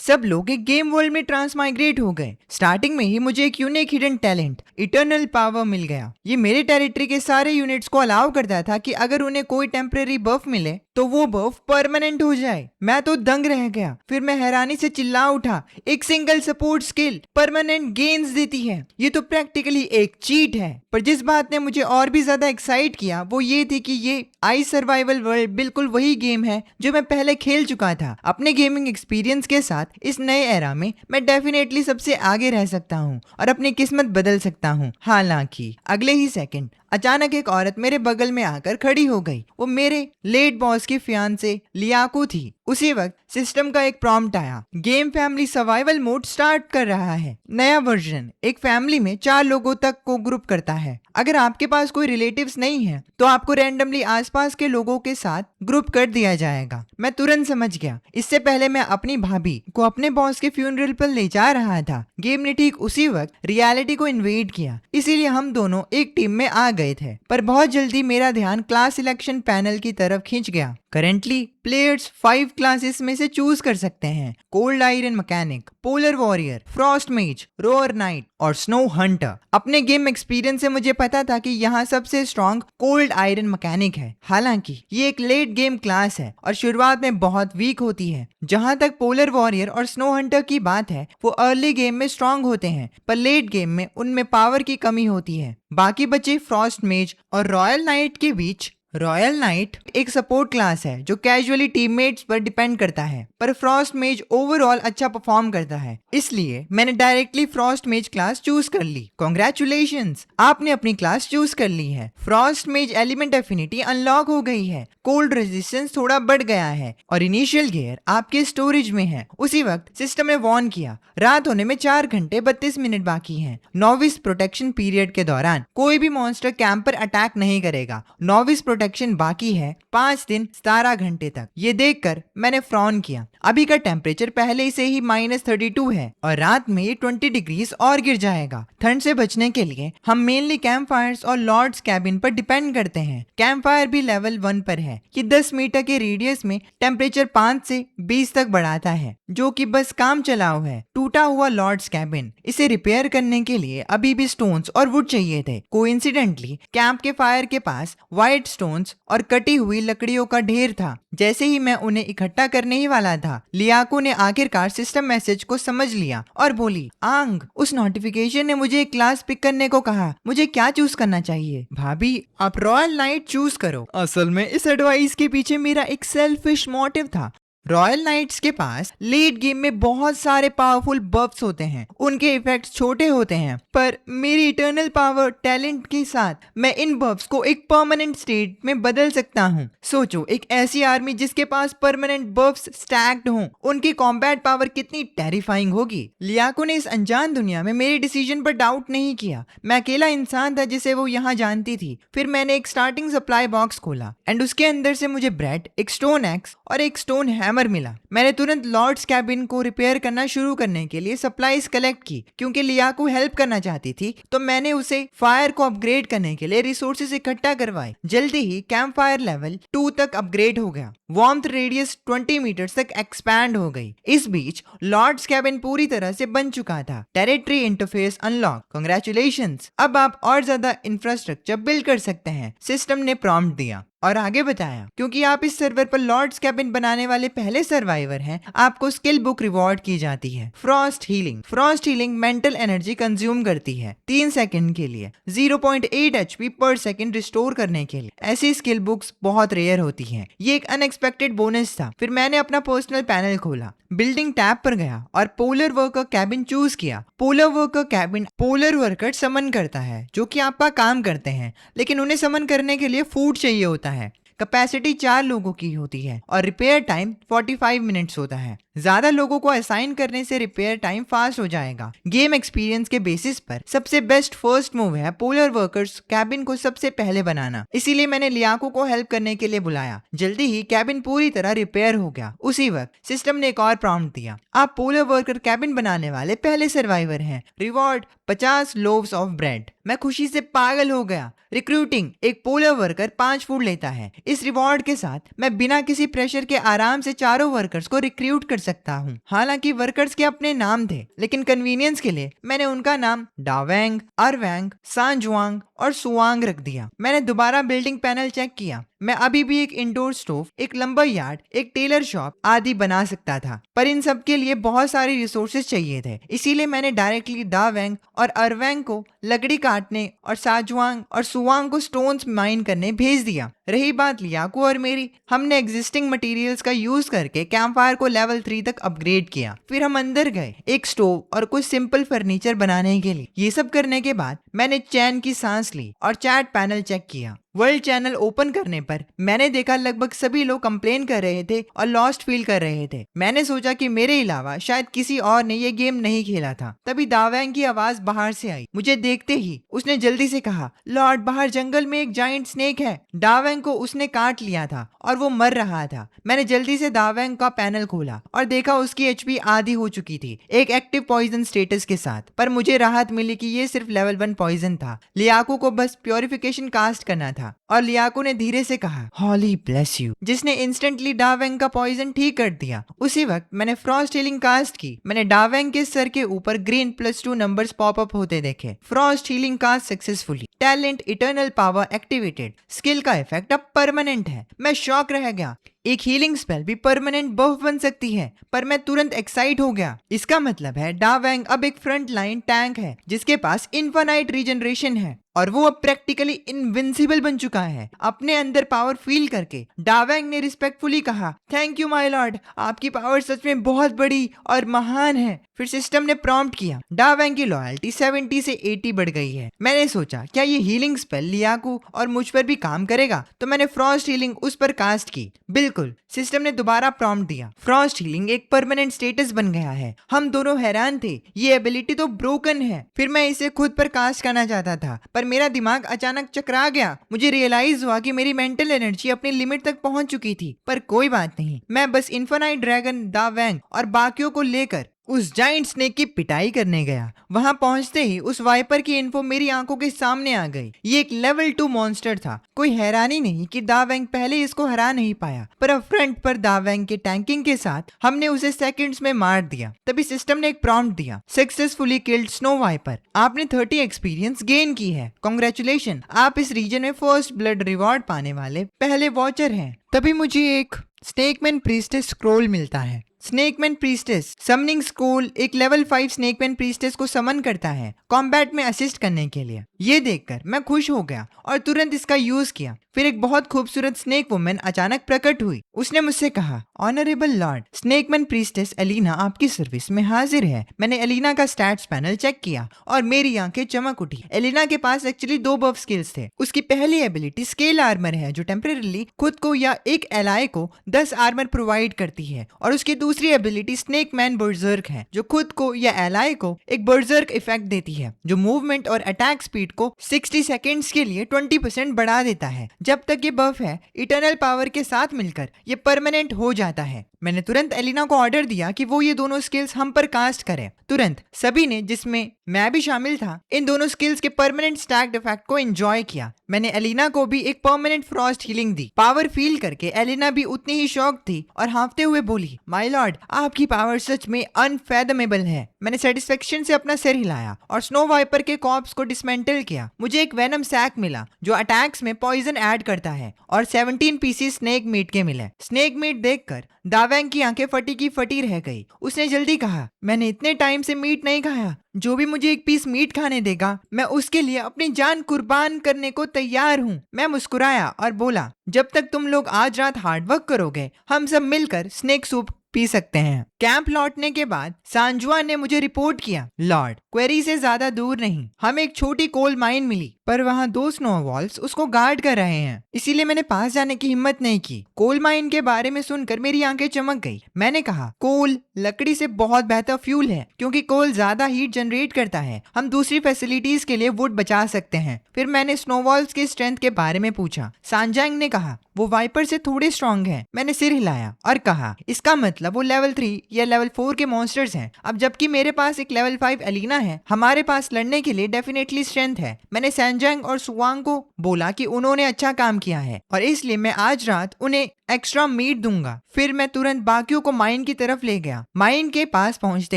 सब लोग एक गेम वर्ल्ड में ट्रांसमाइग्रेट हो गए। स्टार्टिंग में ही मुझे एक unique hidden talent eternal power मिल गया। ये मेरे टेरिटरी के सारे यूनिट्स को अलाउ करता था कि अगर उन्हें कोई टेम्परेरी बफ मिले तो वो बफ परमानेंट हो जाए। मैं तो दंग रह गया। फिर मैं हैरानी से चिल्ला उठा, एक single support skill permanent gains देती है। ये तो प्रैक्टिकली एक चीट है। पर जिस बात ने मुझे और भी ज्यादा एक्साइट किया वो ये थी कि ये आई सर्वाइवल वर्ल्ड बिल्कुल वही गेम है जो मैं पहले खेल चुका था। अपने गेमिंग एक्सपीरियंस के साथ इस नए एरा में मैं डेफिनेटली सबसे आगे रह सकता हूँ और अपनी किस्मत बदल सकता हूँ। हालांकि अगले ही सेकंड अचानक एक औरत मेरे बगल में आकर खड़ी हो गई। वो मेरे लेट बॉस की फियांसे लियाकू थी। उसी वक्त सिस्टम का एक प्रॉम्प्ट आया, game family survival mode start कर रहा है। नया वर्जन एक फैमिली में 4 लोगों तक को ग्रुप करता है। अगर आपके पास कोई रिलेटिव्स नहीं है तो आपको रैंडमली आसपास के लोगों के साथ ग्रुप कर दिया जाएगा। मैं तुरंत समझ गया। इससे पहले मैं अपनी भाभी को अपने बॉस के फ्यूनरल पर ले जा रहा था। गेम ने ठीक उसी वक्त रियलिटी को इन्वेड किया, इसीलिए हम दोनों एक टीम में आ गए थे। पर बहुत जल्दी मेरा ध्यान क्लास सिलेक्शन पैनल की तरफ खींच गया। करेंटली प्लेयर्स 5 क्लासेस में से चूज कर सकते हैं, cold iron mechanic, polar warrior, Frost मेज, रोअर नाइट और स्नो हंटर। अपने गेम एक्सपीरियंस से मुझे पता था कि यहाँ सबसे स्ट्रॉन्ग कोल्ड आयरन मैकेनिक है। हालांकि ये एक लेट गेम क्लास है और शुरुआत में बहुत वीक होती है। जहाँ तक पोलर वॉरियर और स्नो हंटर की बात है, वो अर्ली गेम में स्ट्रॉन्ग होते हैं पर लेट गेम में उनमें पावर की कमी होती है। बाकी बचे फ्रॉस्ट मेज और रॉयल नाइट के बीच। रॉयल नाइट एक सपोर्ट क्लास है जो कैजुअली टीममेट्स पर डिपेंड करता है, पर फ्रॉस्ट मेज ओवरऑल अच्छा परफॉर्म करता है, इसलिए मैंने डायरेक्टली फ्रॉस्ट मेज क्लास चूज कर ली। कॉन्ग्रेचुलेशंस, आपने अपनी क्लास चूज कर ली है। फ्रॉस्ट मेज एलिमेंट एफिनिटी अनलॉक हो गई है, कोल्ड रेजिस्टेंस थोड़ा बढ़ गया है और इनिशियल गियर आपके स्टोरेज में है। उसी वक्त सिस्टम ने वार्न किया, रात होने में 4 घंटे 32 मिनट बाकी हैं। नोविस प्रोटेक्शन पीरियड के दौरान कोई भी मॉन्स्टर कैंप पर अटैक नहीं करेगा। नोविस प्रोटेक्शन बाकी है 5 दिन 17 घंटे तक। ये देखकर मैंने फ्रॉन किया। अभी का टेम्परेचर पहले से ही -32 है और रात में ये 20 डिग्रीज और गिर जाएगा। ठंड से बचने के लिए हम मेनली कैंप फायर्स और लॉर्ड्स कैबिन पर डिपेंड करते हैं। कैंप फायर भी लेवल 1 पर है कि 10 मीटर के रेडियस में टेम्परेचर 5 से 20 तक बढ़ाता है, जो कि बस काम चलाओ है। टूटा हुआ लॉर्ड्स कैबिन, इसे रिपेयर करने के लिए अभी भी स्टोन्स और वुड चाहिए थे। कोइंसिडेंटली कैंप के फायर के पास व्हाइट स्टोन्स और कटी हुई लकड़ियों का ढेर था। जैसे ही मैं उन्हें इकट्ठा करने ही वाला था, लियाको ने आखिरकार सिस्टम मैसेज को समझ लिया और बोली, आंग, उस नोटिफिकेशन ने मुझे एक क्लास पिक करने को कहा। मुझे क्या चूज करना चाहिए? भाभी, आप रॉयल नाइट चूज करो। असल में इस एडवाइस के पीछे मेरा एक सेल्फिश मोटिव था। रॉयल नाइट्स के पास लेट गेम में बहुत सारे पावरफुल बफ्स होते हैं। उनके इफेक्ट्स छोटे होते हैं, पर मेरी इटर्नल पावर टैलेंट के साथ मैं इन बफ्स को एक परमानेंट स्टेट में बदल सकता हूँ। सोचो, एक ऐसी आर्मी जिसके पास परमानेंट बफ्स स्टैक्ड हों, उनकी कॉम्बैट पावर कितनी टेरिफाइंग होगी। लियाको ने इस अनजान दुनिया में मेरे डिसीजन पर डाउट नहीं किया। मैं अकेला इंसान था जिसे वो यहाँ जानती थी। फिर मैंने एक स्टार्टिंग सप्लाई बॉक्स खोला एंड उसके अंदर से मुझे ब्रेड, एक स्टोन एक्स और एक स्टोन हैमर मिला। मैंने तुरंत लॉर्ड्स कैबिन को रिपेयर करना शुरू करने के लिए सप्लाईज कलेक्ट की। क्योंकि लियाको हेल्प करना चाहती थी तो मैंने उसे फायर को अपग्रेड करने के लिए रिसोर्सेज इकट्ठा करवाए। जल्दी ही कैंप फायर लेवल 2 तक अपग्रेड हो गया। वार्मथ रेडियस 20 मीटर तक एक्सपैंड हो गई। इस बीच लॉर्ड्स कैबिन पूरी तरह से बन चुका था। Territory interface unlock. कांग्रेचुलेशंस, अब आप और ज्यादा इंफ्रास्ट्रक्चर बिल्ड कर सकते हैं, सिस्टम ने प्रॉम्प्ट दिया और आगे बताया, क्योंकि आप इस सर्वर पर लॉर्ड्स कैबिन बनाने वाले पहले सर्वाइवर हैं, आपको स्किल बुक रिवॉर्ड की जाती है। Frost healing. Frost healing mental energy consume करती है 3 सेकंड के लिए, 0.8 HP पर सेकंड रिस्टोर करने के लिए। ऐसी स्किल बुक्स बहुत रेयर होती हैं। ये एक अनएक्सपेक्टेड बोनस था। फिर मैंने अपना पर्सनल पैनल खोला, बिल्डिंग टैब पर गया और पोलर वर्कर कैबिन चूज किया। Polar worker cabin polar worker summon करता है जो कि आपका काम करते हैं, लेकिन उन्हें समन करने के लिए फूड चाहिए होता है। कैपेसिटी 4 लोगों की होती है और रिपेयर टाइम 45 मिनट्स होता है। ज्यादा लोगों को असाइन करने से रिपेयर टाइम फास्ट हो जाएगा। गेम एक्सपीरियंस के बेसिस पर सबसे बेस्ट फर्स्ट मूव है पोलर वर्कर्स कैबिन को सबसे पहले बनाना। इसीलिए मैंने लियाको को हेल्प करने के लिए बुलाया। जल्दी ही कैबिन पूरी तरह रिपेयर हो गया। उसी वक्त सिस्टम ने एक और प्रॉम्प्ट दिया, आप पोलर वर्कर कैबिन बनाने वाले पहले सर्वाइवर हैं। Reward 50 loaves of bread. मैं खुशी से पागल हो गया। रिक्रूटिंग। एक पोलर वर्कर 5 फूड लेता है। इस रिवॉर्ड के साथ मैं बिना किसी प्रेशर के आराम से चारों वर्कर्स को रिक्रूट कर सकता हूँ। हालांकि वर्कर्स के अपने नाम थे, लेकिन कन्वीनियंस के लिए मैंने उनका नाम डावेंग, अरवेंग, सांजुआंग और सुआंग रख दिया। मैंने दोबारा बिल्डिंग पैनल चेक किया। मैं अभी भी एक इंडोर स्टोव, एक लंबर यार्ड, एक टेलर शॉप आदि बना सकता था, पर इन सब के लिए बहुत सारी रिसोर्सेज चाहिए थे। इसीलिए मैंने डायरेक्टली दावेंग और अरवेंग को लकड़ी काटने और साजुआंग और सुवांग को स्टोन्स माइन करने भेज दिया। रही बात लियाकू और मेरी, हमने एग्जिस्टिंग मटेरियल्स का यूज करके कैंपफायर को लेवल 3 तक अपग्रेड किया। फिर हम अंदर गए एक स्टोव और कुछ सिंपल फर्नीचर बनाने के लिए। ये सब करने के बाद मैंने चैन की सांस ली और चैट पैनल चेक किया। वर्ल्ड चैनल ओपन करने पर मैंने देखा लगभग सभी लोग कंप्लेन कर रहे थे और लॉस्ट फील कर रहे थे। मैंने सोचा कि मेरे अलावा शायद किसी और ने ये गेम नहीं खेला था। तभी दावेंग की आवाज बाहर से आई। मुझे देखते ही उसने जल्दी से कहा, लॉर्ड, बाहर जंगल में एक जाइंट स्नेक है। दावेंग को उसने काट लिया था और वो मर रहा था। मैंने जल्दी से दावेंग का पैनल खोला और देखा उसकी एचपी आधी हो चुकी थी, एक एक्टिव पॉइजन स्टेटस के साथ। पर मुझे राहत मिली कि ये सिर्फ लेवल 1 पॉइजन था। लियाकू को बस प्योरिफिकेशन कास्ट करना था और लियाकू ने धीरे से कहा, हॉली ब्लेस यू, जिसने इंस्टेंटली डावेंग का पॉइजन ठीक कर दिया। उसी वक्त मैंने फ्रॉस्ट हीलिंग कास्ट की। मैंने डावेंग के सर के ऊपर ग्रीन +2 नंबर्स पॉपअप होते देखे। Frost healing cast successfully. Talent eternal power activated. Skill का इफेक्ट अब परमानेंट है। मैं शॉक रह गया। एक हीलिंग स्पेल भी परमानेंट बफ बन सकती है, पर मैं तुरंत एक्साइट हो गया। इसका मतलब है डावेंग अब एक फ्रंट लाइन टैंक है जिसके पास इनफाइनाइट रीजनरेशन है और वो अब प्रैक्टिकली इनविंसिबल बन चुका है। अपने अंदर पावर फील करके डावेंग ने रिस्पेक्टफुली कहा, थैंक यू माय लॉर्ड, आपकी पावर सच में बहुत बड़ी और महान है। फिर सिस्टम ने प्रॉम्प्ट किया, डावेंग की लॉयल्टी 70 से 80 बढ़ गई है। मैंने सोचा क्या ये हीलिंग स्पेल लियाकू और मुझ पर भी काम करेगा, तो मैंने फ्रॉस्ट हीलिंग उस पर कास्ट की। बिल्कुल, सिस्टम ने दोबारा प्रॉम्प्ट दिया, फ्रॉस्ट हीलिंग एक परमानेंट स्टेटस बन गया है। हम दोनों हैरान थे, ये एबिलिटी तो ब्रोकन है। फिर मैं इसे खुद पर कास्ट करना चाहता था, पर मेरा दिमाग अचानक चकरा गया। मुझे रियलाइज हुआ कि मेरी मेंटल एनर्जी अपनी लिमिट तक पहुंच चुकी थी। पर कोई बात नहीं, मैं बस इन्फिनाइट ड्रैगन दावेंग और बाकियों को लेकर उस जाइंट स्नेक की पिटाई करने गया। वहां पहुंचते ही उस वाइपर की इन्फो मेरी आंखों के सामने आ गई। ये एक लेवल 2 मॉन्स्टर था। कोई हैरानी नहीं कि दावेंग पहले इसको हरा नहीं पाया, पर अब फ्रंट पर दावेंग के टैंकिंग के साथ हमने उसे सेकंड्स में मार दिया। तभी सिस्टम ने एक प्रॉम्प्ट दिया, सक्सेसफुली किल्ड स्नो वाइपर। आपने 30 एक्सपीरियंस गेन की है। कांग्रेचुलेशन, आप इस रीजन में फर्स्ट ब्लड रिवॉर्ड पाने वाले पहले वॉचर हैं। तभी मुझे एक स्नेकमैन प्रीस्टेस स्क्रॉल मिलता है। स्नेकमैन प्रीस्टेस समनिंग स्क्रॉल एक लेवल 5 स्नेकमैन प्रीस्टेस को समन करता है कॉम्बैट में असिस्ट करने के लिए। ये देखकर मैं खुश हो गया और तुरंत इसका यूज किया। फिर एक बहुत खूबसूरत स्नेक वुमन अचानक प्रकट हुई। उसने मुझसे कहा, ऑनरेबल लॉर्ड, स्नेकमैन प्रीस्टेस एलिना आपकी सर्विस में हाजिर है। मैंने एलिना का स्टैट्स पैनल चेक किया और मेरी आंखें चमक उठी। एलिना के पास एक्चुअली 2 बफ स्किल्स थे। उसकी पहली एबिलिटी स्केल आर्मर है जो टेम्परेरीली खुद को या एक एलाय को 10 आर्मर प्रोवाइड करती है, और उसकी दूसरी एबिलिटी स्नेकमैन बर्जर्क है जो खुद को या एलाय को एक बर्जर्क इफेक्ट देती है जो मूवमेंट और अटैक स्पीड को 60 सेकेंड्स के लिए 20% बढ़ा देता है। जब तक ये बफ है, इटर्नल पावर के साथ मिलकर ये परमानेंट हो जाता है। मैंने तुरंत एलिना को ऑर्डर दिया कि वो ये दोनों स्किल्स हम पर कास्ट करे। तुरंत सभी ने, जिसमें मैं भी शामिल था, इन दोनों स्किल्स के परमानेंट स्टैक्ड इफेक्ट को एंजॉय किया। मैंने एलिना को भी एक परमानेंट फ्रॉस्ट हीलिंग दी। पावर फील करके एलिना भी उतनी ही शॉक थी और हाँफते हुए बोली, माय लॉर्ड, आपकी पावर सच में अनफेथमेबल है। मैंने सेटिस्फेक्शन से अपना सिर हिलाया और स्नो वाइपर के कॉर्प्स को डिसमेंटल किया। मुझे एक वेनम सैक मिला जो अटैक्स में पॉइजन ऐड करता है और 17 पीसेस स्नेक मीट के मिले। स्नेक मीट देखकर दावेंग की आंखें फटी की फटी रह गई। उसने जल्दी कहा, मैंने इतने टाइम से मीट नहीं खाया। जो भी मुझे एक पीस मीट खाने देगा, मैं उसके लिए अपनी जान कुर्बान करने को तैयार हूँ। मैं मुस्कुराया और बोला, जब तक तुम लोग आज रात हार्डवर्क करोगे, हम सब मिलकर स्नेक सूप पी सकते हैं। कैंप लौटने के बाद सांजुआ ने मुझे रिपोर्ट किया, लॉर्ड, क्वेरी से ज्यादा दूर नहीं हमें एक छोटी कोल माइन मिली, पर वहाँ 2 स्नो वॉल्व्स उसको गार्ड कर रहे हैं। इसीलिए मैंने पास जाने की हिम्मत नहीं की। कोल माइन के बारे में सुनकर मेरी आंखें चमक गई। मैंने कहा, कोल लकड़ी से बहुत बेहतर फ्यूल है क्योंकि कोल ज्यादा हीट जनरेट करता है। हम दूसरी फैसिलिटीज के लिए वुड बचा सकते हैं। फिर मैंने स्नो वॉल्व्स के स्ट्रेंथ के बारे में पूछा। सांजांग ने कहा, वो वाइपर से थोड़े स्ट्रॉन्ग हैं। मैंने सिर हिलाया और कहा, इसका मतलब वो लेवल 3 या लेवल 4 के मॉन्स्टर्स हैं। अब जबकि मेरे पास एक लेवल 5 एलिना है, हमारे पास लड़ने के लिए डेफिनेटली स्ट्रेंथ है। मैंने सैनजांग और सुवांग को बोला कि उन्होंने अच्छा काम किया है और इसलिए मैं आज रात उन्हें एक्स्ट्रा मीट दूंगा। फिर मैं तुरंत बाकियों को माइन की तरफ ले गया। माइन के पास पहुंचते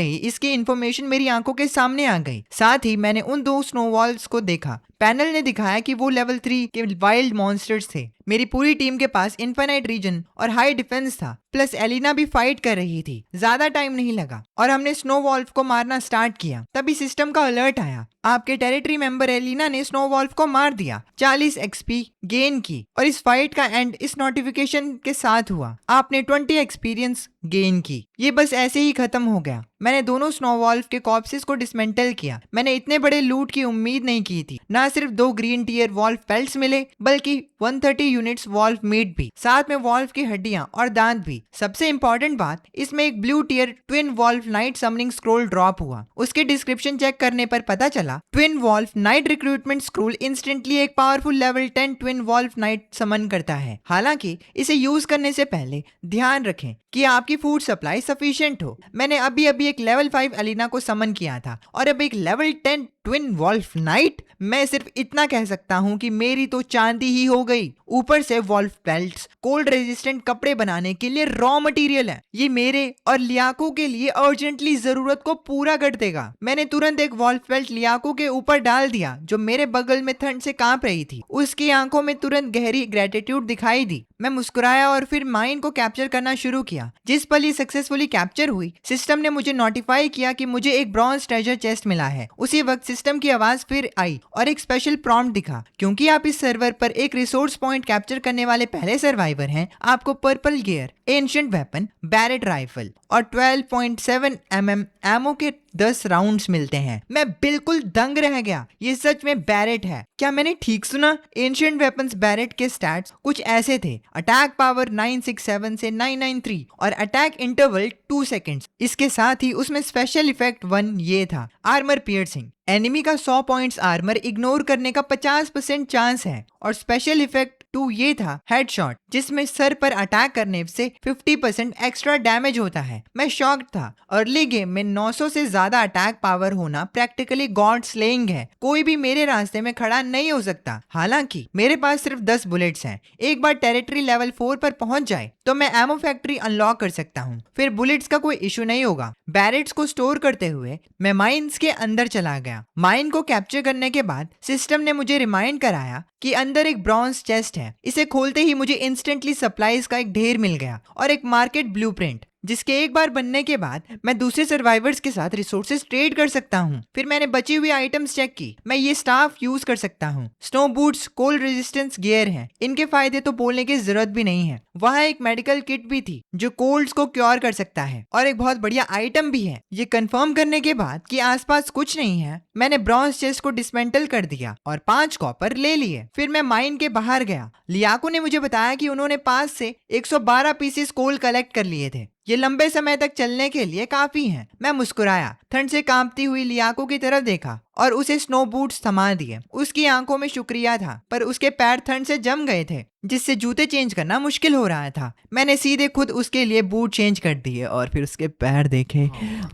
ही इसकी इन्फॉर्मेशन मेरी आंखों के सामने आ गई। साथ ही मैंने उन 2 स्नोवॉल्स को देखा। पैनल ने दिखाया कि वो लेवल 3 के वाइल्ड मॉन्स्टर्स थे। मेरी पूरी टीम के पास इनफाइनाइट रीजन और हाई डिफेंस था, प्लस एलिना भी फाइट कर रही थी। ज्यादा टाइम नहीं लगा और हमने स्नो वॉल्फ को मारना स्टार्ट किया। तभी सिस्टम का अलर्ट आया, आपके टेरिटरी मेंबर एलिना ने स्नो वॉल्फ को मार दिया, 40 एक्सपी गेन की। और इस फाइट का एंड इस नोटिफिकेशन के साथ हुआ, आपने 20 एक्सपीरियंस गेन की। ये बस ऐसे ही खत्म हो गया। मैंने दोनों स्नो वॉल्फ के कॉर्प्सेस को डिसमेंटल किया। मैंने इतने बड़े लूट की उम्मीद नहीं की थी। ना सिर्फ 2 ग्रीन टीयर वॉल्फ पेल्ट्स मिले, बल्कि 130 यूनिट्स वॉल्फ मीट भी, साथ में वॉल्फ की हड्डियां और दांत भी। सबसे इंपॉर्टेंट बात, इसमें एक blue tier twin wolf knight summoning scroll drop हुआ। उसके डिस्क्रिप्शन चेक करने पर पता चला, twin wolf knight recruitment scroll instantly एक powerful level 10 twin wolf knight summon करता है। हालांकि इसे यूज करने से पहले ध्यान रखें कि आपकी फूड सप्लाई सफिशिएंट हो। मैंने अभी एक लेवल 5 एलिना को समन किया था और अब एक लेवल 10 ट्विन वॉल्फ नाइट। मैं सिर्फ इतना कह सकता हूँ कि मेरी तो चांदी ही हो गई। ऊपर से वॉल्फ पेल्ट्स कोल्ड रेजिस्टेंट कपड़े बनाने के लिए रॉ मटेरियल है। ये मेरे और लियाको के लिए अर्जेंटली जरूरत को पूरा कर देगा। मैंने तुरंत एक वॉल्फ पेल्ट लियाको के ऊपर डाल दिया, जो मेरे बगल में ठंड से कांप रही थी। उसकी आंखों में तुरंत गहरी ग्रेटिट्यूड दिखाई दी। मैं मुस्कुराया और फिर माइन को कैप्चर करना शुरू किया। जिस पल ये सक्सेसफुली कैप्चर हुई, सिस्टम ने मुझे नोटिफाई किया कि मुझे एक ब्रॉन्ज ट्रेजर चेस्ट मिला है। उसी वक्त सिस्टम की आवाज फिर आई और एक स्पेशल प्रॉम्प्ट दिखा, क्योंकि आप इस सर्वर पर एक रिसोर्स पॉइंट कैप्चर करने वाले पहले सर्वाइवर हैं, आपको purple gear, ancient weapon, Barrett rifle और 12.7 mm एमो के 10 राउंड्स मिलते हैं। मैं बिल्कुल दंग रह गया। ये सच में बैरेट है। क्या मैंने ठीक सुना? एंशिएंट वेपन्स बैरेट के स्टैट्स कुछ ऐसे थे, अटैक पावर 967 से 993 और अटैक इंटरवल 2 सेकेंड्स। इसके साथ ही उसमें स्पेशल इफेक्ट 1 ये था, आर्मर पियर्सिंग। एनिमी का 100 पॉइंट्स आर्मर इग्नोर करने का 50% चांस है। और स्पेशल इफेक्ट 2 ये था, हेडशॉट, जिसमें सर पर अटैक करने से 50% एक्स्ट्रा डैमेज होता है। मैं शॉक्ड था। अर्ली गेम में 900 से ज्यादा अटैक पावर होना प्रैक्टिकली गॉड स्लेइंग है। कोई भी मेरे रास्ते में खड़ा नहीं हो सकता। हालांकि मेरे पास सिर्फ 10 बुलेट्स हैं। एक बार टेरिटरी लेवल 4 पर पहुंच जाए तो मैं एमो फैक्ट्री अनलॉक कर सकता हूं। फिर बुलेट्स का कोई इशू नहीं होगा। बैरेट्स को स्टोर करते हुए मैं माइंस के अंदर चला गया। माइन को कैप्चर करने के बाद सिस्टम ने मुझे रिमाइंड कराया कि अंदर एक ब्रॉन्ज चेस्ट है। इसे खोलते ही मुझे इंस्टेंटली सप्लाईज का एक ढेर मिल गया और एक मार्केट ब्लूप्रिंट, जिसके एक बार बनने के बाद मैं दूसरे सर्वाइवर्स के साथ रिसोर्सेज ट्रेड कर सकता हूँ। फिर मैंने बची हुई आइटम्स चेक की। मैं ये स्टाफ यूज कर सकता हूँ। Snow boots cold resistance gear हैं। इनके फायदे तो बोलने की जरूरत भी नहीं है। वहाँ एक मेडिकल किट भी थी जो कोल्ड्स को क्योर कर सकता है और एक बहुत बढ़िया आइटम भी है। ये कंफर्म करने के बाद कि आसपास कुछ नहीं है, मैंने ब्रॉन्ज चेस्ट को डिसमेंटल कर दिया और 5 कॉपर ले लिए। फिर मैं माइन के बाहर गया। लियाको ने मुझे बताया कि उन्होंने पास से 112 पीसेस कोल कलेक्ट कर लिए थे। ये लंबे समय तक चलने के लिए काफी हैं। मैं मुस्कुराया, ठंड से कांपती हुई लियाको की तरफ देखा और उसे स्नो बूट्स थमा दिए। उसकी आंखों में शुक्रिया था, पर उसके पैर ठंड से जम गए थे, जिससे जूते चेंज करना मुश्किल हो रहा था। मैंने सीधे खुद उसके लिए बूट चेंज कर दिए और फिर उसके पैर देखे।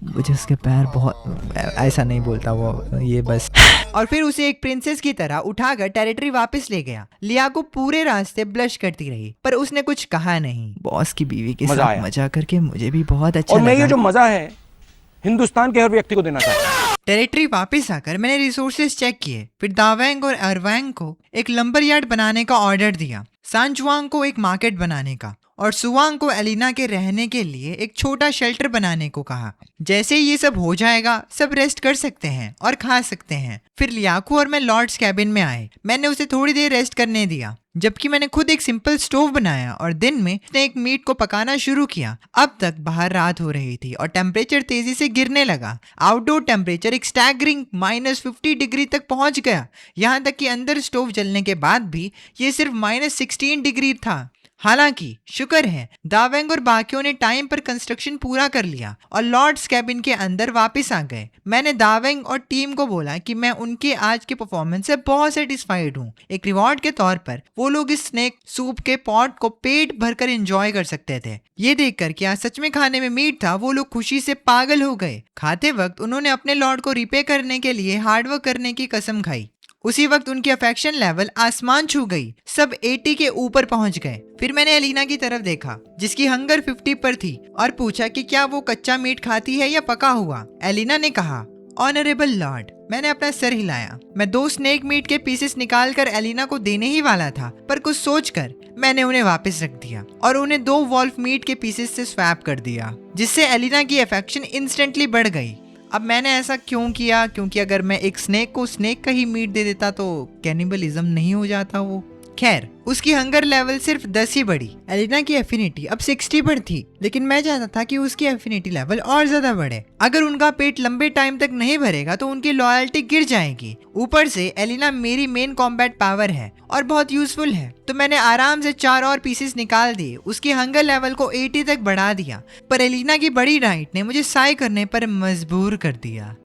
मुझे उसके पैर बहुत, ऐसा नहीं बोलता वो, ये बस। और फिर उसे एक प्रिंसेस की तरह उठाकर टेरिटरी वापस ले गया। लियाको पूरे रास्ते ब्लश करती रही, पर उसने कुछ कहा नहीं। बॉस की बीवी के साथ मजा करके मुझे भी बहुत अच्छा लगा। और मैं ये जो मजा है हिंदुस्तान के हर व्यक्ति को देना चाहता हूँ। टेरिटरी वापस आकर मैंने रिसोर्सेज चेक किए। फिर दावेंग और अरवांग को एक लंबर यार्ड बनाने का ऑर्डर दिया, सांचुआंग को एक मार्केट बनाने का और सुवांग को एलिना के रहने के लिए एक छोटा शेल्टर बनाने को कहा। जैसे ये सब हो जाएगा, सब रेस्ट कर सकते हैं और खा सकते हैं। फिर लियाको और मैं लॉर्ड्स कैबिन में आए। मैंने उसे थोड़ी देर रेस्ट करने दिया, जबकि मैंने खुद एक सिंपल स्टोव बनाया और दिन में उसने एक मीट को पकाना शुरू किया। अब तक बाहर रात हो रही थी और टेम्परेचर तेजी से गिरने लगा। आउटडोर टेम्परेचर एक स्टैगरिंग -50 डिग्री तक पहुंच गया। यहाँ तक कि अंदर स्टोव जलने के बाद भी ये सिर्फ -16 डिग्री था। हालांकि शुक्र है दावेंग और बाकियों ने टाइम पर कंस्ट्रक्शन पूरा कर लिया और लॉर्ड्स कैबिन के अंदर वापस आ गए। मैंने दावेंग और टीम को बोला कि मैं उनके आज के परफॉर्मेंस से बहुत सेटिस्फाइड हूँ। एक रिवॉर्ड के तौर पर वो लोग इस स्नेक सूप के पॉट को पेट भरकर एंजॉय कर सकते थे। ये देखकर कि आज सच में खाने में मीट था, वो लोग खुशी से पागल हो गए। खाते वक्त उन्होंने अपने लॉर्ड को रिपे करने के लिए हार्डवर्क करने की कसम खाई। उसी वक्त उनकी अफेक्शन लेवल आसमान छू गई, सब 80 के ऊपर पहुंच गए। फिर मैंने एलिना की तरफ देखा जिसकी हंगर 50 पर थी और पूछा कि क्या वो कच्चा मीट खाती है या पका हुआ। एलिना ने कहा, ऑनरेबल लॉर्ड। मैंने अपना सर हिलाया। मैं 2 स्नेक मीट के पीसेस निकालकर एलिना को देने ही वाला था, पर कुछ सोचकर मैंने उन्हें वापस रख दिया और उन्हें 2 वॉल्फ मीट के पीसेस से स्वैप कर दिया, जिससे एलिना की अफेक्शन इंस्टेंटली बढ़ गई। अब मैंने ऐसा क्यों किया? क्योंकि अगर मैं एक स्नेक को स्नेक का ही मीट दे देता तो कैनिबलिज्म नहीं हो जाता वो। खैर, उसकी हंगर लेवल सिर्फ 10 ही बढ़ी। एलिना की एफिनिटी अब 60 पर थी, लेकिन मैं चाहता था कि उसकी एफिनिटी लेवल और ज्यादा बढ़े। अगर उनका पेट लंबे टाइम तक नहीं भरेगा तो उनकी लॉयल्टी गिर जाएगी। ऊपर से एलिना मेरी मेन कॉम्बैट पावर है और बहुत यूजफुल है, तो मैंने आराम से 4 और पीसेस निकाल दिए, उसकी हंगर लेवल को 80 तक बढ़ा दिया। पर एलिना की बड़ी डाइट ने मुझे साय करने पर मजबूर कर दिया।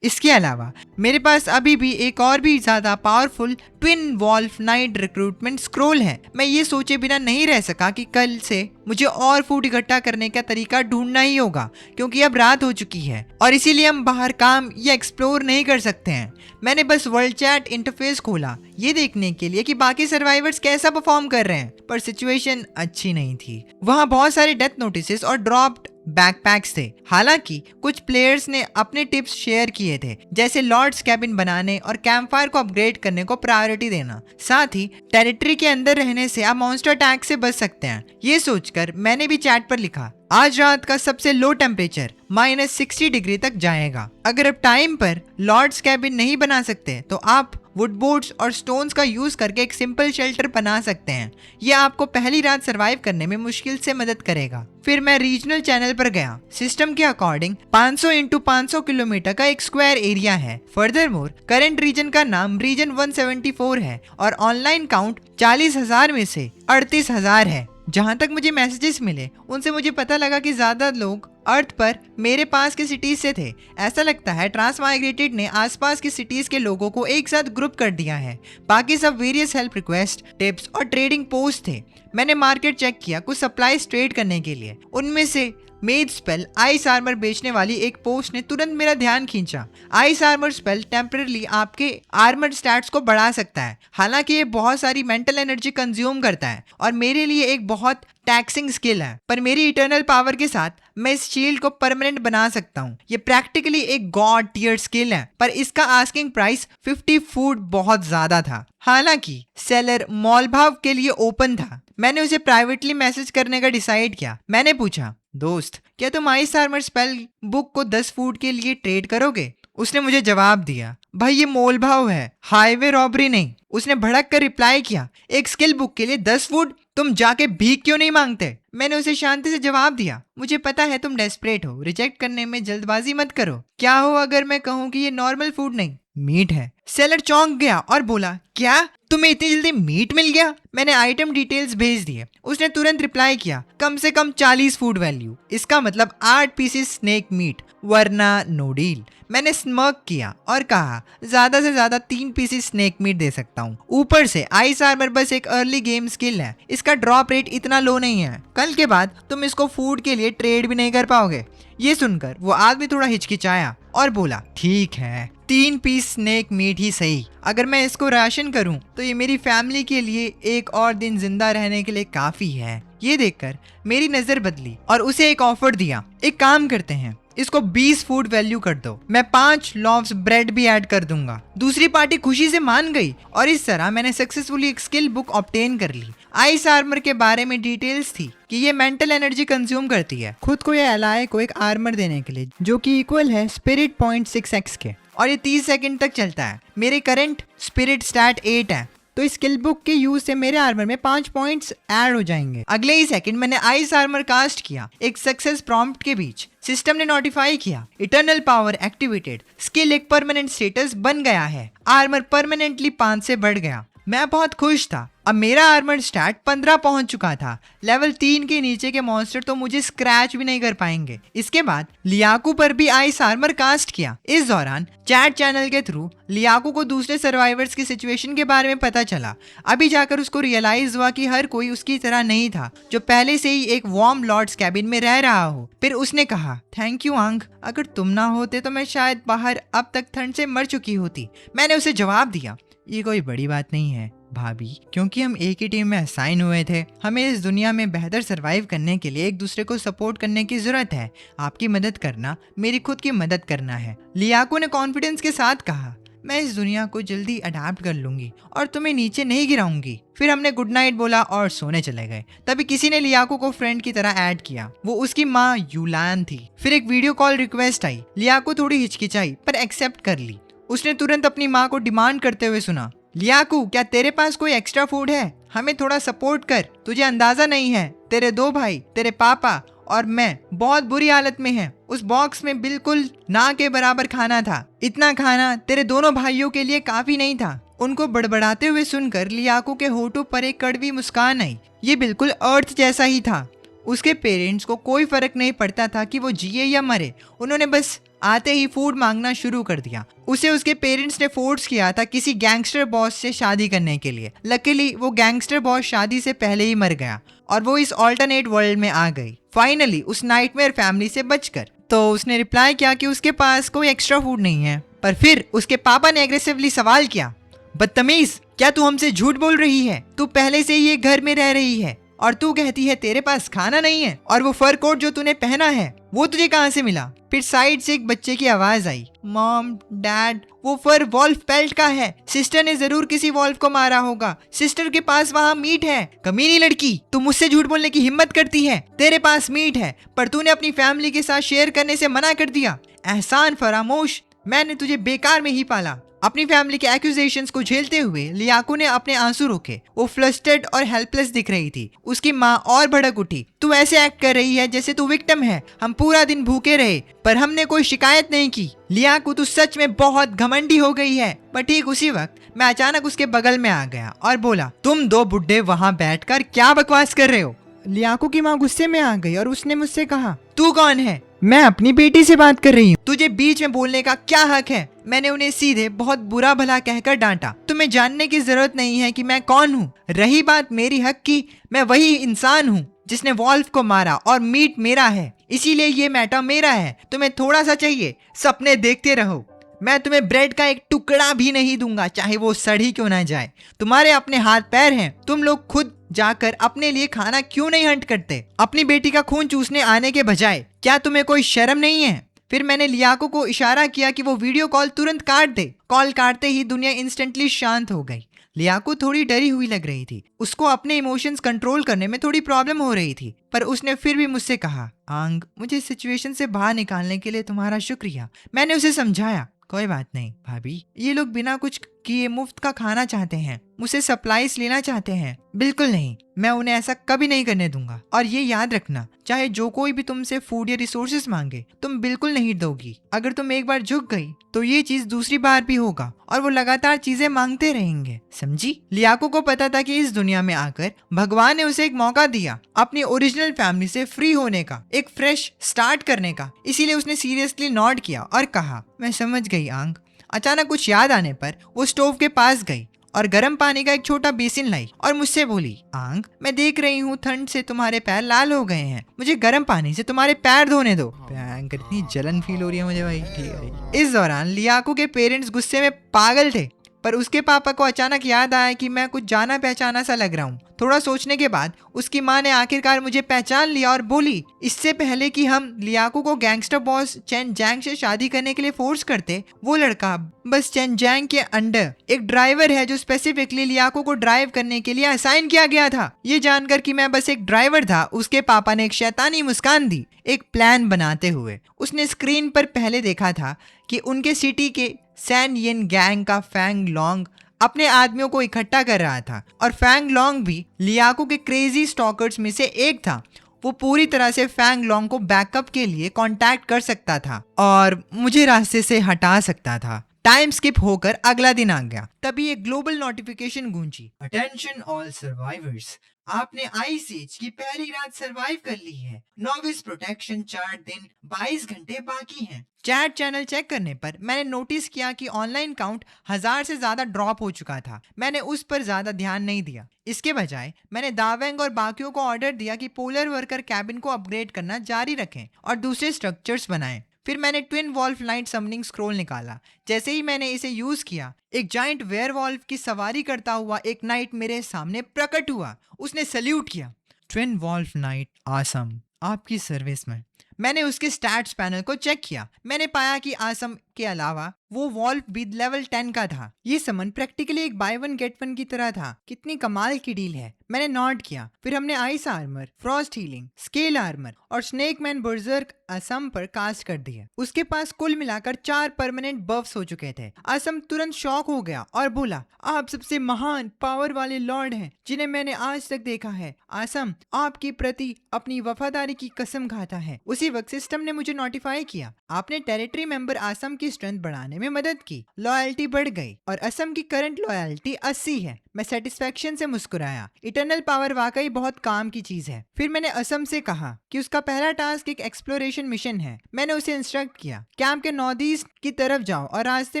इसके अलावा मेरे पास अभी भी एक और भी ज्यादा powerful twin wolf knight recruitment scroll है। मैं ये सोचे बिना नहीं रह सका कि कल से मुझे और फूड इकट्ठा करने का तरीका ढूंढना ही होगा, क्योंकि अब रात हो चुकी है और इसीलिए हम बाहर काम या एक्सप्लोर नहीं कर सकते हैं। मैंने बस वर्ल्ड चैट इंटरफेस खोला ये देखने के लिए कि बाकी सर्वाइवर्स कैसा परफॉर्म कर रहे हैं, पर सिचुएशन अच्छी नहीं थी। वहाँ बहुत सारे डेथ नोटिसेस और ड्रॉप्ड बैकपैक्स थे। हालांकि कुछ प्लेयर्स ने अपने टिप्स शेयर किए थे, जैसे लॉर्ड्स कैबिन बनाने और कैंपफायर को अपग्रेड करने को प्रायोरिटी देना। साथ ही टेरिटरी के अंदर रहने से आप मॉन्स्टर अटैक से बच सकते हैं। ये सोचकर मैंने भी चैट पर लिखा, आज रात का सबसे लो टेम्परेचर -60 डिग्री तक जाएगा। अगर आप टाइम पर लॉर्ड्स कैबिन नहीं बना सकते तो आप वुड बोर्ड्स और स्टोन्स का यूज करके एक सिंपल शेल्टर बना सकते हैं। यह आपको पहली रात सरवाइव करने में मुश्किल से मदद करेगा। फिर मैं रीजनल चैनल पर गया। सिस्टम के अकॉर्डिंग 500 × 500 किलोमीटर का एक स्क्वायर एरिया है। फर्दरमोर करंट रीजन का नाम रीजन 174 है और ऑनलाइन काउंट 40,000 में से 38,000 है। जहां तक मुझे मैसेजेस मिले उनसे मुझे पता लगा कि ज्यादा लोग अर्थ पर मेरे पास के सिटीज से थे। ऐसा लगता है ट्रांसमाइग्रेटेड ने आसपास की सिटीज के लोगों को एक साथ ग्रुप कर दिया है। बाकी सब वेरियस हेल्प रिक्वेस्ट, टिप्स और ट्रेडिंग पोस्ट थे। मैंने मार्केट चेक किया कुछ सप्लाईज ट्रेड करने के लिए। उनमें से मेज स्पेल आइस आर्मर बेचने वाली एक पोस्ट ने तुरंत मेरा ध्यान खींचा। आइस आर्मर स्पेल टेम्पररी आपके आर्मर स्टैट्स को बढ़ा सकता है। हालांकि ये बहुत सारी मेंटल एनर्जी कंज्यूम करता है और मेरे लिए एक बहुत टैक्सिंग स्किल है, पर मेरी इटर्नल पावर के साथ मैं इस शील्ड को परमानेंट बना सकता हूँ। ये प्रैक्टिकली एक गॉड टियर स्किल है, पर इसका आस्किंग प्राइस 50 फूड बहुत ज्यादा था। हालांकि सेलर मॉल भाव के लिए ओपन था। मैंने उसे प्राइवेटली मैसेज करने का डिसाइड किया। मैंने पूछा, दोस्त क्या तुम आइस आर्मर स्पेल बुक को 10 फूड के लिए ट्रेड करोगे? उसने मुझे जवाब दिया, भाई ये मोल भाव है, हाईवे रॉबरी नहीं। उसने भड़क कर रिप्लाई किया, एक स्किल बुक के लिए 10 फूड? तुम जाके भीख क्यों नहीं मांगते? मैंने उसे शांति से जवाब दिया, मुझे पता है तुम डेस्परेट हो, रिजेक्ट करने में जल्दबाजी मत करो। क्या हो अगर मैं कहूँ कि ये नॉर्मल फूड नहीं मीट है? सेलर चौंक गया और बोला, क्या तुम्हें इतनी जल्दी मीट मिल गया? मैंने आइटम डिटेल्स भेज दिए। उसने तुरंत रिप्लाई किया, कम से कम 40 फूड वैल्यू, इसका मतलब 8 पीसेस स्नेक मीट, वरना नो डील। मैंने स्मर्क किया और कहा, ज्यादा से ज्यादा 3 पीसेस स्नेक मीट दे सकता हूँ। ऊपर से आइस आर्मर बस एक अर्ली गेम स्किल है, इसका ड्रॉप रेट इतना लो नहीं है। कल के बाद तुम इसको फूड के लिए ट्रेड भी नहीं कर पाओगे। ये सुनकर वो आदमी थोड़ा हिचकिचाया और बोला, ठीक है 3 पीस स्नेक मीट ही सही। अगर मैं इसको राशन करूं तो ये मेरी फैमिली के लिए एक और दिन जिंदा रहने के लिए काफी है। ये देखकर मेरी नजर बदली और उसे एक ऑफर दिया, एक काम करते हैं, इसको 20 फूड वैल्यू कर दो, मैं 5 लॉफ्स ब्रेड भी ऐड कर दूंगा। दूसरी पार्टी खुशी से मान गई और इस तरह मैंने सक्सेसफुली एक स्किल बुक ऑब्टेन कर ली। आइस आर्मर के बारे में डिटेल्स थी कि ये मेंटल एनर्जी कंज्यूम करती है खुद को या एलाय को एक आर्मर देने के लिए, जो कि इक्वल है स्पिरिट पॉइंट 6x के, और ये 30 सेकंड तक चलता है। मेरे करंट स्पिरिट स्टैट 8 है, तो इस स्किल बुक के यूज से मेरे आर्मर में 5 पॉइंट्स ऐड हो जाएंगे। अगले ही सेकंड मैंने आइस आर्मर कास्ट किया। एक सक्सेस प्रॉम्प्ट के बीच सिस्टम ने नोटिफाई किया, इटर्नल पावर एक्टिवेटेड, स्किल एक परमानेंट स्टेटस बन गया है, आर्मर परमानेंटली 5 से बढ़ गया। मैं बहुत खुश था। अब मेरा आर्मर स्टैट 15 पहुंच चुका था। लेवल 3 के नीचे के मॉन्स्टर तो मुझे स्क्रैच भी नहीं कर पाएंगे। इसके बाद लियाकू पर भी आइस आर्मर कास्ट किया। इस दौरान चैट चैनल के थ्रू लियाकू को दूसरे सर्वाइवर्स की सिचुएशन के बारे में पता चला। अभी जाकर उसको रियलाइज हुआ कि हर कोई उसकी तरह नहीं था, जो पहले से ही एक वार्म लॉर्ड्स कैबिन में रह रहा हो। फिर उसने कहा, थैंक यू आंग, अगर तुम ना होते तो मैं शायद बाहर अब तक ठंड से मर चुकी होती। मैंने उसे जवाब दिया, ये कोई बड़ी बात नहीं है भाभी, क्योंकि हम एक ही टीम में असाइन हुए थे। हमें इस दुनिया में बेहतर सरवाइव करने के लिए एक दूसरे को सपोर्ट करने की जरूरत है। आपकी मदद करना मेरी खुद की मदद करना है। लियाको ने कॉन्फिडेंस के साथ कहा, मैं इस दुनिया को जल्दी अडाप्ट कर लूंगी और तुम्हें नीचे नहीं गिराऊंगी। फिर हमने गुड नाइट बोला और सोने चले गए। तभी किसी ने लियाको को फ्रेंड की तरह ऐड किया। वो उसकी माँ यूलान थी। फिर एक वीडियो कॉल रिक्वेस्ट आई। लियाको थोड़ी हिचकिचाई पर एक्सेप्ट कर ली। उसने तुरंत अपनी माँ को डिमांड करते हुए सुना, लियाको क्या तेरे पास कोई एक्स्ट्रा फूड है? हमें थोड़ा सपोर्ट कर। तुझे अंदाजा नहीं है, तेरे 2 भाई, तेरे पापा और मैं बहुत बुरी हालत में हैं। उस बॉक्स में बिल्कुल ना के बराबर खाना था। इतना खाना तेरे दोनों भाइयों के लिए काफी नहीं था। उनको बड़बड़ाते हुए सुनकर लियाको के होठों पर एक कड़वी मुस्कान आई। ये बिल्कुल अर्थ जैसा ही था। उसके पेरेंट्स को कोई फर्क नहीं पड़ता था कि वो जिए या मरे। उन्होंने बस आते ही फूड मांगना शुरू कर दिया। उसे उसके पेरेंट्स ने फोर्स किया था किसी गैंगस्टर बॉस से शादी करने के लिए। लकीली वो गैंगस्टर बॉस शादी से पहले ही मर गया और वो इस ऑल्टरनेट वर्ल्ड में आ गई, फाइनली उस नाइटमेयर फैमिली से बचकर। तो उसने रिप्लाई किया कि उसके पास कोई एक्स्ट्रा फूड नहीं है। पर फिर उसके पापा ने एग्रेसिवली सवाल किया, बदतमीज, क्या तू हमसे झूठ बोल रही है? तू पहले से ही ये घर में रह रही है और तू कहती है तेरे पास खाना नहीं है, और वो फर कोट जो तूने पहना है वो तुझे कहाँ से मिला? फिर साइड से एक बच्चे की आवाज आई, मॉम, डैड, वो फर वॉल्फ पेल्ट का है। सिस्टर ने जरूर किसी वॉल्फ को मारा होगा। सिस्टर के पास वहाँ मीट है। कमीनी लड़की, तू मुझसे झूठ बोलने की हिम्मत करती है। तेरे पास मीट है पर तूने अपनी फैमिली के साथ शेयर करने से मना कर दिया। एहसान फरामोश, मैंने तुझे बेकार में ही पाला। अपनी फैमिली के एक्यूजेशंस को झेलते हुए लियाको ने अपने आंसू रोके। वो फ्लस्टर्ड और हेल्पलेस दिख रही थी। उसकी माँ और भड़क उठी, तू ऐसे एक्ट कर रही है जैसे तू विक्टिम है। हम पूरा दिन भूखे रहे पर हमने कोई शिकायत नहीं की। लियाको, तू सच में बहुत घमंडी हो गई है। पर ठीक उसी वक्त मैं अचानक उसके बगल में आ गया और बोला, तुम 2 बुड्ढे वहाँ बैठकर क्या बकवास कर रहे हो? लियाको की माँ गुस्से में आ गई और उसने मुझसे कहा, तू कौन है? मैं अपनी बेटी से बात कर रही हूँ। तुझे बीच में बोलने का क्या हक है? मैंने उन्हें सीधे बहुत बुरा भला कहकर डांटा। तुम्हें जानने की जरूरत नहीं है कि मैं कौन हूँ। रही बात मेरी हक की, मैं वही इंसान हूँ जिसने वॉल्फ को मारा और मीट मेरा है, इसीलिए ये मैटर मेरा है। तुम्हें थोड़ा सा चाहिए, सपने देखते रहो। मैं तुम्हें ब्रेड का एक टुकड़ा भी नहीं दूंगा, चाहे वो सड़ी क्यों ना जाए। तुम्हारे अपने हाथ पैर हैं, तुम लोग खुद जाकर अपने लिए खाना क्यों नहीं हंट करते? अपनी बेटी का खून चूसने आने के बजाय क्या तुम्हें कोई शर्म नहीं है? फिर मैंने लियाको को इशारा किया कि वो वीडियो कॉल तुरंत काट दे। कॉल काटते ही दुनिया इंस्टेंटली शांत हो गई। लियाको थोड़ी डरी हुई लग रही थी। उसको अपने इमोशंस कंट्रोल करने में थोड़ी प्रॉब्लम हो रही थी। पर उसने फिर भी मुझसे कहा, आंग, मुझे इस सिचुएशन से बाहर निकालने के लिए तुम्हारा शुक्रिया। मैंने उसे समझाया, कोई बात नहीं भाभी, ये लोग बिना कुछ किए मुफ्त का खाना चाहते हैं, मुझसे सप्लाईज लेना चाहते हैं। बिल्कुल नहीं, मैं उन्हें ऐसा कभी नहीं करने दूंगा। और ये याद रखना, चाहे जो कोई भी तुमसे फूड या रिसोर्सेज मांगे, तुम बिल्कुल नहीं दोगी। अगर तुम एक बार झुक गई तो ये चीज दूसरी बार भी होगा और वो लगातार चीजें मांगते रहेंगे, समझी? लियाको को पता था कि इस दुनिया में आकर भगवान ने उसे एक मौका दिया अपनी ओरिजिनल फैमिली से फ्री होने का, एक फ्रेश स्टार्ट करने का। इसीलिए उसने सीरियसली नॉड किया और कहा, मैं समझ गई आंग। अचानक कुछ याद आने पर वो स्टोव के पास गई और गर्म पानी का एक छोटा बेसिन लाई और मुझसे बोली, आंग, मैं देख रही हूँ ठंड से तुम्हारे पैर लाल हो गए हैं, मुझे गर्म पानी से तुम्हारे पैर धोने दो। इतनी जलन फील हो रही है मुझे भाई। ठीक है। इस दौरान लियाको के पेरेंट्स गुस्से में पागल थे, पर उसके पापा को अचानक याद आया कि मैं कुछ जाना पहचाना सा लग रहा हूँ। थोड़ा सोचने के बाद उसकी माँ ने आखिरकार मुझे पहचान लिया और बोली, इससे पहले कि हम लियाको को गैंगस्टर बॉस चेन जैंग से शादी करने के लिए फोर्स करते, वो लड़का बस चेन जैंग के अंडर एक ड्राइवर है जो स्पेसिफिकली लियाको को ड्राइव करने के लिए असाइन किया गया था। ये जानकर कि मैं बस एक ड्राइवर था, उसके पापा ने एक शैतानी मुस्कान दी, एक प्लान बनाते हुए। उसने स्क्रीन पर पहले देखा था कि उनके सिटी के सैन येन गैंग का फैंग लॉन्ग अपने आदमियों को इकट्ठा कर रहा था और फैंग लॉन्ग भी लियाको के क्रेजी स्टॉकर्स में से एक था। वो पूरी तरह से फैंग लॉन्ग को बैकअप के लिए कांटेक्ट कर सकता था और मुझे रास्ते से हटा सकता था। टाइम स्किप होकर अगला दिन आ गया। तभी एक ग्लोबल नोटिफिकेशन गूंजी, अटेंशन ऑल सर्वाइवर्स, आपने आइस एज की पहली रात सरवाइव कर ली है। नोविस प्रोटेक्शन 4 दिन 22 घंटे बाकी हैं। चैट चैनल चेक करने पर मैंने नोटिस किया कि ऑनलाइन काउंट 1000 से ज्यादा ड्रॉप हो चुका था। मैंने उस पर ज्यादा ध्यान नहीं दिया। इसके बजाय मैंने दावेंग और बाकियों को ऑर्डर दिया कि पोलर वर्कर कैबिन को अपग्रेड करना जारी रखें और दूसरे स्ट्रक्चर्स बनाएं। फिर मैंने twin wolf knight summoning scroll निकाला। जैसे ही मैंने इसे यूज किया, एक जाइंट वेयरवॉल्फ की सवारी करता हुआ एक नाइट मेरे सामने प्रकट हुआ। उसने सल्यूट किया। ट्विन वॉल्फ नाइट आसम, आपकी सर्विस में। मैंने उसके स्टैट्स पैनल को चेक किया। मैंने पाया कि आसम के अलावा वो वॉल्फ भी लेवल 10 का था। ये समन प्रैक्टिकली एक बाय वन गेट वन की तरह था। कितनी कमाल की डील है। मैंने नॉट किया। फिर हमने ice armour, Frost healing, scale armour और स्नेक मैन बर्जर्क असम पर कास्ट कर दिया। उसके पास कुल मिलाकर 4 परमानेंट बफ्स हो चुके थे। असम तुरंत शॉक हो गया और बोला, आप सबसे महान पावर वाले लॉर्ड हैं जिन्हें मैंने आज तक देखा है। असम आपके प्रति अपनी वफादारी की कसम खाता है। उसी वक्त सिस्टम ने मुझे नोटिफाई किया, आपने टेरिटरी मेंबर असम की स्ट्रेंथ बढ़ाने में मदद की। लॉयल्टी बढ़ गई और असम की करंट लॉयल्टी 80 है। मैं सेटिस्फेक्शन से मुस्कुराया। इटर्नल पावर वाकई बहुत काम की चीज है। फिर मैंने असम से कहा कि उसका पहला टास्क एक एक्सप्लोरेशन मिशन है। मैंने उसे इंस्ट्रक्ट किया, कैंप के नॉर्थ ईस्ट की तरफ जाओ और रास्ते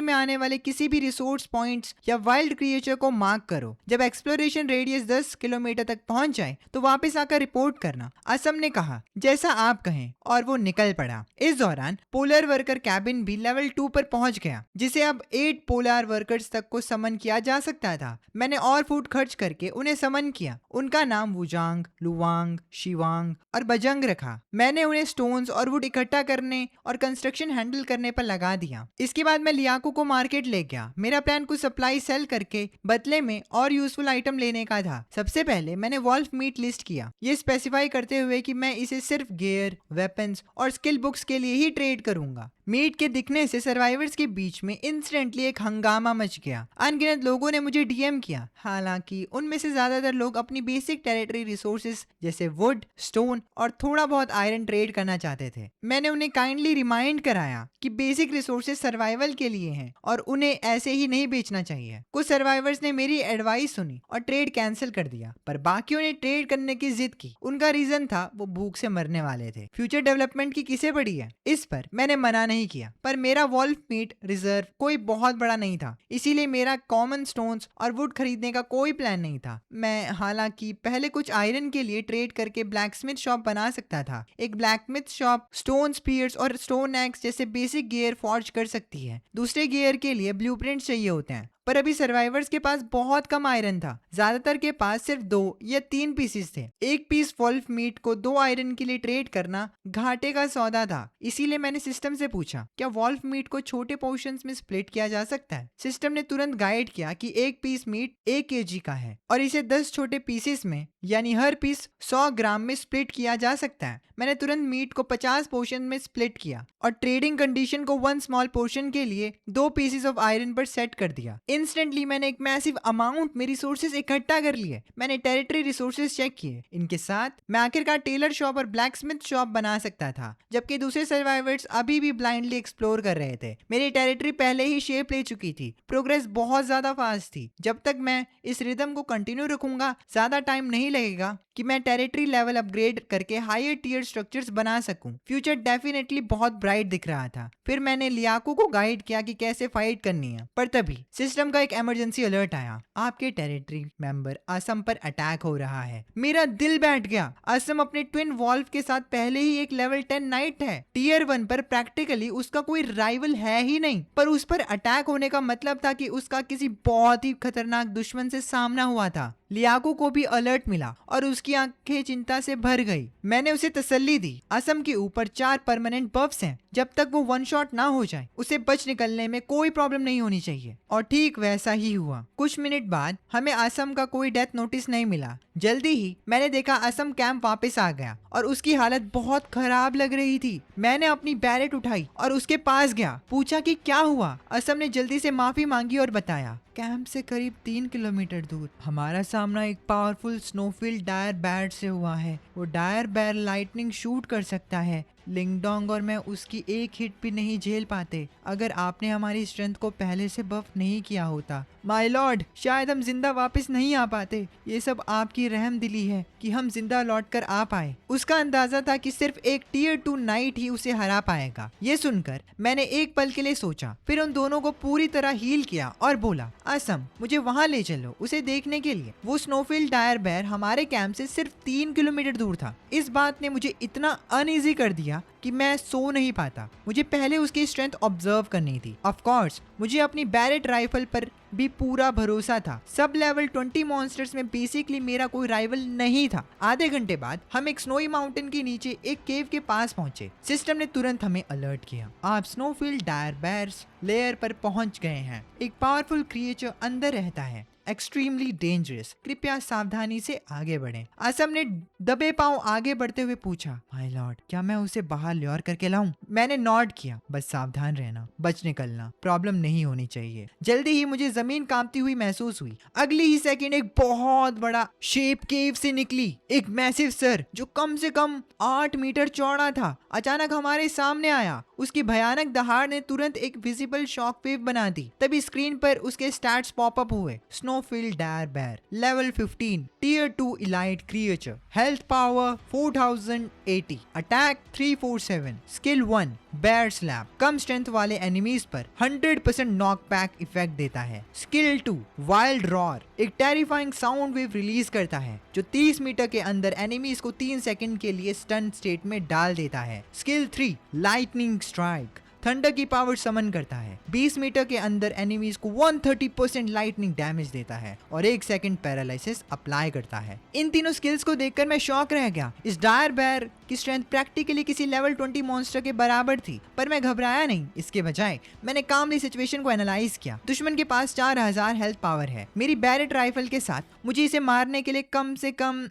में आने वाले किसी भी रिसोर्स पॉइंट्स या वाइल्ड क्रिएचर को मार्क करो। जब एक्सप्लोरेशन रेडियस 10 किलोमीटर तक पहुंच जाए तो वापस आकर रिपोर्ट करना। असम ने कहा, जैसा आप कहें, और वो निकल पड़ा। इस दौरान पोलर वर्कर कैबिन भी लेवल 2 पर पहुंच गया, जिसे अब 8 पोलर वर्कर्स तक को समन किया जा सकता था। मैंने और फूड खर्च करके उन्हें समन किया। उनका नाम वुजांग, लुवांग, शिवांग और बजंग रखा। मैंने उन्हें स्टोन्स और वुड इकट्ठा करने और कंस्ट्रक्शन हैंडल करने पर लगा दिया। इसके बाद मैं लियाको को मार्केट ले गया। मेरा प्लान कुछ सप्लाई सेल करके बदले में और यूजफुल आइटम लेने का था। सबसे पहले मैंने वॉल्फ मीट लिस्ट किया, ये स्पेसिफाई करते हुए कि मैं इसे सिर्फ गियर, वेपन्स और स्किल बुक्स के लिए ही ट्रेड करूंगा। मीट के दिखने से सर्वाइवर्स के बीच में इंस्टेंटली एक हंगामा मच गया। अनगिनत लोगों ने मुझे डीएम किया। हालांकि उनमें से ज्यादातर लोग अपनी बेसिक टेरिटरी रिसोर्सेज जैसे वुड, स्टोन और थोड़ा बहुत आयरन ट्रेड करना चाहते थे। मैंने उन्हें काइंडली रिमाइंड कराया कि बेसिक रिसोर्सेज सर्वाइवल के लिए हैं और उन्हें ऐसे ही नहीं बेचना चाहिए। कुछ सर्वाइवर्स ने मेरी एडवाइस सुनी और ट्रेड कैंसिल कर दिया, पर बाकियों ने ट्रेड करने की जिद की। उनका रीजन था वो भूख से मरने वाले थे। फ्यूचर डेवलपमेंट की किसे पड़ी है, इस पर मैंने मना नहीं किया। पर मेरा वॉल्फ मीट रिजर्व कोई बहुत बड़ा नहीं था, इसीलिए मेरा कॉमन स्टोन्स और वुड खरीदने का कोई प्लान नहीं था। मैं हालांकि पहले कुछ आयरन के लिए ट्रेड करके ब्लैकस्मिथ शॉप बना सकता था। एक ब्लैकस्मिथ शॉप स्टोन स्पीयर्स और स्टोन एक्स जैसे बेसिक गियर फॉर्ज कर सकती है। दूसरे गियर के लिए ब्लूप्रिंट चाहिए होते हैं, पर अभी सर्वाइवर्स के पास बहुत कम आयरन था। ज्यादातर के पास सिर्फ 2 या 3 पीसेस थे। एक पीस वॉल्फ मीट को 2 आयरन के लिए ट्रेड करना घाटे का सौदा था। इसीलिए मैंने सिस्टम से पूछा, क्या वॉल्फ मीट को छोटे पोर्शंस में स्प्लिट किया जा सकता है। सिस्टम ने तुरंत गाइड किया कि एक पीस मीट 1 kg का है और इसे 10 छोटे पीसेस में, यानी हर पीस 100 ग्राम में स्प्लिट किया जा सकता है। मैंने तुरंत मीट को 50 पोर्शन में स्प्लिट किया और ट्रेडिंग कंडीशन को 1 स्मॉल पोर्शन के लिए 2 पीसेस ऑफ आयरन पर सेट कर दिया। इंस्टेंटली मैंने एक मैसिव अमाउंट में रिसोर्सेज इकट्ठा कर लिए। मैंने टेरिटरी रिसोर्सेज चेक किए। इनके साथ मैं आखिरकार टेलर शॉप और ब्लैकस्मिथ शॉप बना सकता था, जबकि दूसरे सर्वाइवर्स अभी भी ब्लाइंडली एक्सप्लोर कर रहे थे। मेरी टेरिटरी पहले ही शेप ले चुकी थी। प्रोग्रेस बहुत ज्यादा फास्ट थी। जब तक मैं इस रिदम को कंटिन्यू रखूंगा, ज्यादा टाइम नहीं लगेगा कि मैं टेरिटरी लेवल अपग्रेड करके हायर टियर स्ट्रक्चर्स बना सकूं। फ्यूचर डेफिनेटली बहुत ब्राइट दिख रहा था। फिर मैंने लियाको को गाइड किया कि कैसे फाइट करनी है, पर तभी सिस्टम का एक इमरजेंसी अलर्ट आया। आपके टेरिटरी मेंबर असम पर अटैक हो रहा है। मेरा दिल बैठ गया। असम अपने ट्विन वॉल्फ के साथ पहले ही एक लेवल 10 नाइट है। टियर 1 पर प्रैक्टिकली उसका कोई राइवल है ही नहीं, पर उस पर अटैक होने का मतलब था कि उसका किसी बहुत ही खतरनाक दुश्मन से सामना हुआ था। लियाको को भी अलर्ट मिला और उसकी आंखें चिंता से भर गई। मैंने उसे तसल्ली दी, असम के ऊपर 4 परमानेंट बफ्स हैं। जब तक वो 1 शॉट ना हो जाए, उसे बच निकलने में कोई प्रॉब्लम नहीं होनी चाहिए। और ठीक वैसा ही हुआ। कुछ मिनट बाद हमें असम का कोई डेथ नोटिस नहीं मिला। जल्दी ही मैंने देखा असम कैंप वापस आ गया और उसकी हालत बहुत खराब लग रही थी। मैंने अपनी बैरेट उठाई और उसके पास गया, पूछा कि क्या हुआ। असम ने जल्दी से माफी मांगी और बताया, कैंप से करीब 3 किलोमीटर दूर हमारा सामना एक पावरफुल स्नोफील्ड डायर बैर से हुआ है। वो डायर बैर लाइटनिंग शूट कर सकता है। लिंगडोंग और मैं उसकी एक हिट भी नहीं झेल पाते अगर आपने हमारी स्ट्रेंथ को पहले से बफ नहीं किया होता। माय लॉर्ड, शायद हम जिंदा वापस नहीं आ पाते। ये सब आपकी रहम दिली है कि हम जिंदा लौट कर आ पाए। उसका अंदाजा था कि सिर्फ एक टियर 2 नाइट ही उसे हरा पाएगा। ये सुनकर मैंने एक पल के लिए सोचा, फिर उन दोनों को पूरी तरह हील किया और बोला, असम मुझे वहां ले चलो उसे देखने के लिए। वो स्नोफील्ड डायर बैर हमारे कैंप से सिर्फ 3 किलोमीटर दूर था। इस बात ने मुझे इतना अनईजी कर दिया गया कि मैं सो नहीं पाता। मुझे पहले उसकी स्ट्रेंथ ऑब्जर्व करनी थी। ऑफ कोर्स मुझे अपनी बैरेट राइफल पर भी पूरा भरोसा था। सब लेवल 20 मॉन्स्टर्स में बेसिकली मेरा कोई राइवल नहीं था। आधे घंटे बाद हम एक स्नोई माउंटेन के नीचे एक केव के पास पहुंचे। सिस्टम ने तुरंत हमें अलर्ट किया, आप स्नोफील्ड डायर बेयर्स लेयर पर पहुंच गए हैं। एक पावरफुल क्रिएचर अंदर रहता है, एक्सट्रीमली डेंजरस, कृपया सावधानी से आगे बढ़ें। असम ने दबे पांव आगे बढ़ते हुए पूछा, माय लॉर्ड क्या मैं उसे बाहर ल्योर करके लाऊं? मैंने नॉड किया, बस सावधान रहना, बच निकलना, प्रॉब्लम नहीं होनी चाहिए। जल्दी ही मुझे जमीन कांपती हुई महसूस हुई। अगली ही सेकंड एक बहुत बड़ा शेप केव से निकली एक मैसिव सर जो कम से कम 8 मीटर चौड़ा था, अचानक हमारे सामने आया। उसकी भयानक दहाड़ ने तुरंत एक विजिबल शॉक वेव बना दी। तभी स्क्रीन पर उसके स्टैट्स पॉपअप हुए। Snowfield dire bear, level 15, tier 2 elite creature, health power 4080, attack 347, skill 1 bear slap, कम स्ट्रेंथ वाले एनिमीज पर 100% नॉकबैक इफेक्ट देता है। स्किल 2 वाइल्ड रॉर, एक टेरिफाइंग साउंड वेव रिलीज करता है जो 30 मीटर के अंदर एनिमीज को 3 सेकंड के लिए स्टन स्टेट में डाल देता है। स्किल 3 लाइटनिंग स्ट्राइक, थंडर की पावर समन करता है, 20 मीटर के अंदर एनिमीज को 130% लाइटनिंग डैमेज देता है और 1 सेकंड पैरालिसिस अप्लाई करता है। इन तीनों स्किल्स को देखकर मैं शॉक रह गया। इस डायर बेयर की स्ट्रेंथ प्रैक्टिकली किसी लेवल 20 मॉन्स्टर के बराबर थी, पर मैं घबराया नहीं। इसके बजाय मैंने कामली सिचुएशन को एनालाइज किया। दुश्मन के पास 4000 हेल्थ पावर है। मेरी बैरेट राइफल के साथ मुझे इसे मारने के लिए कम से कम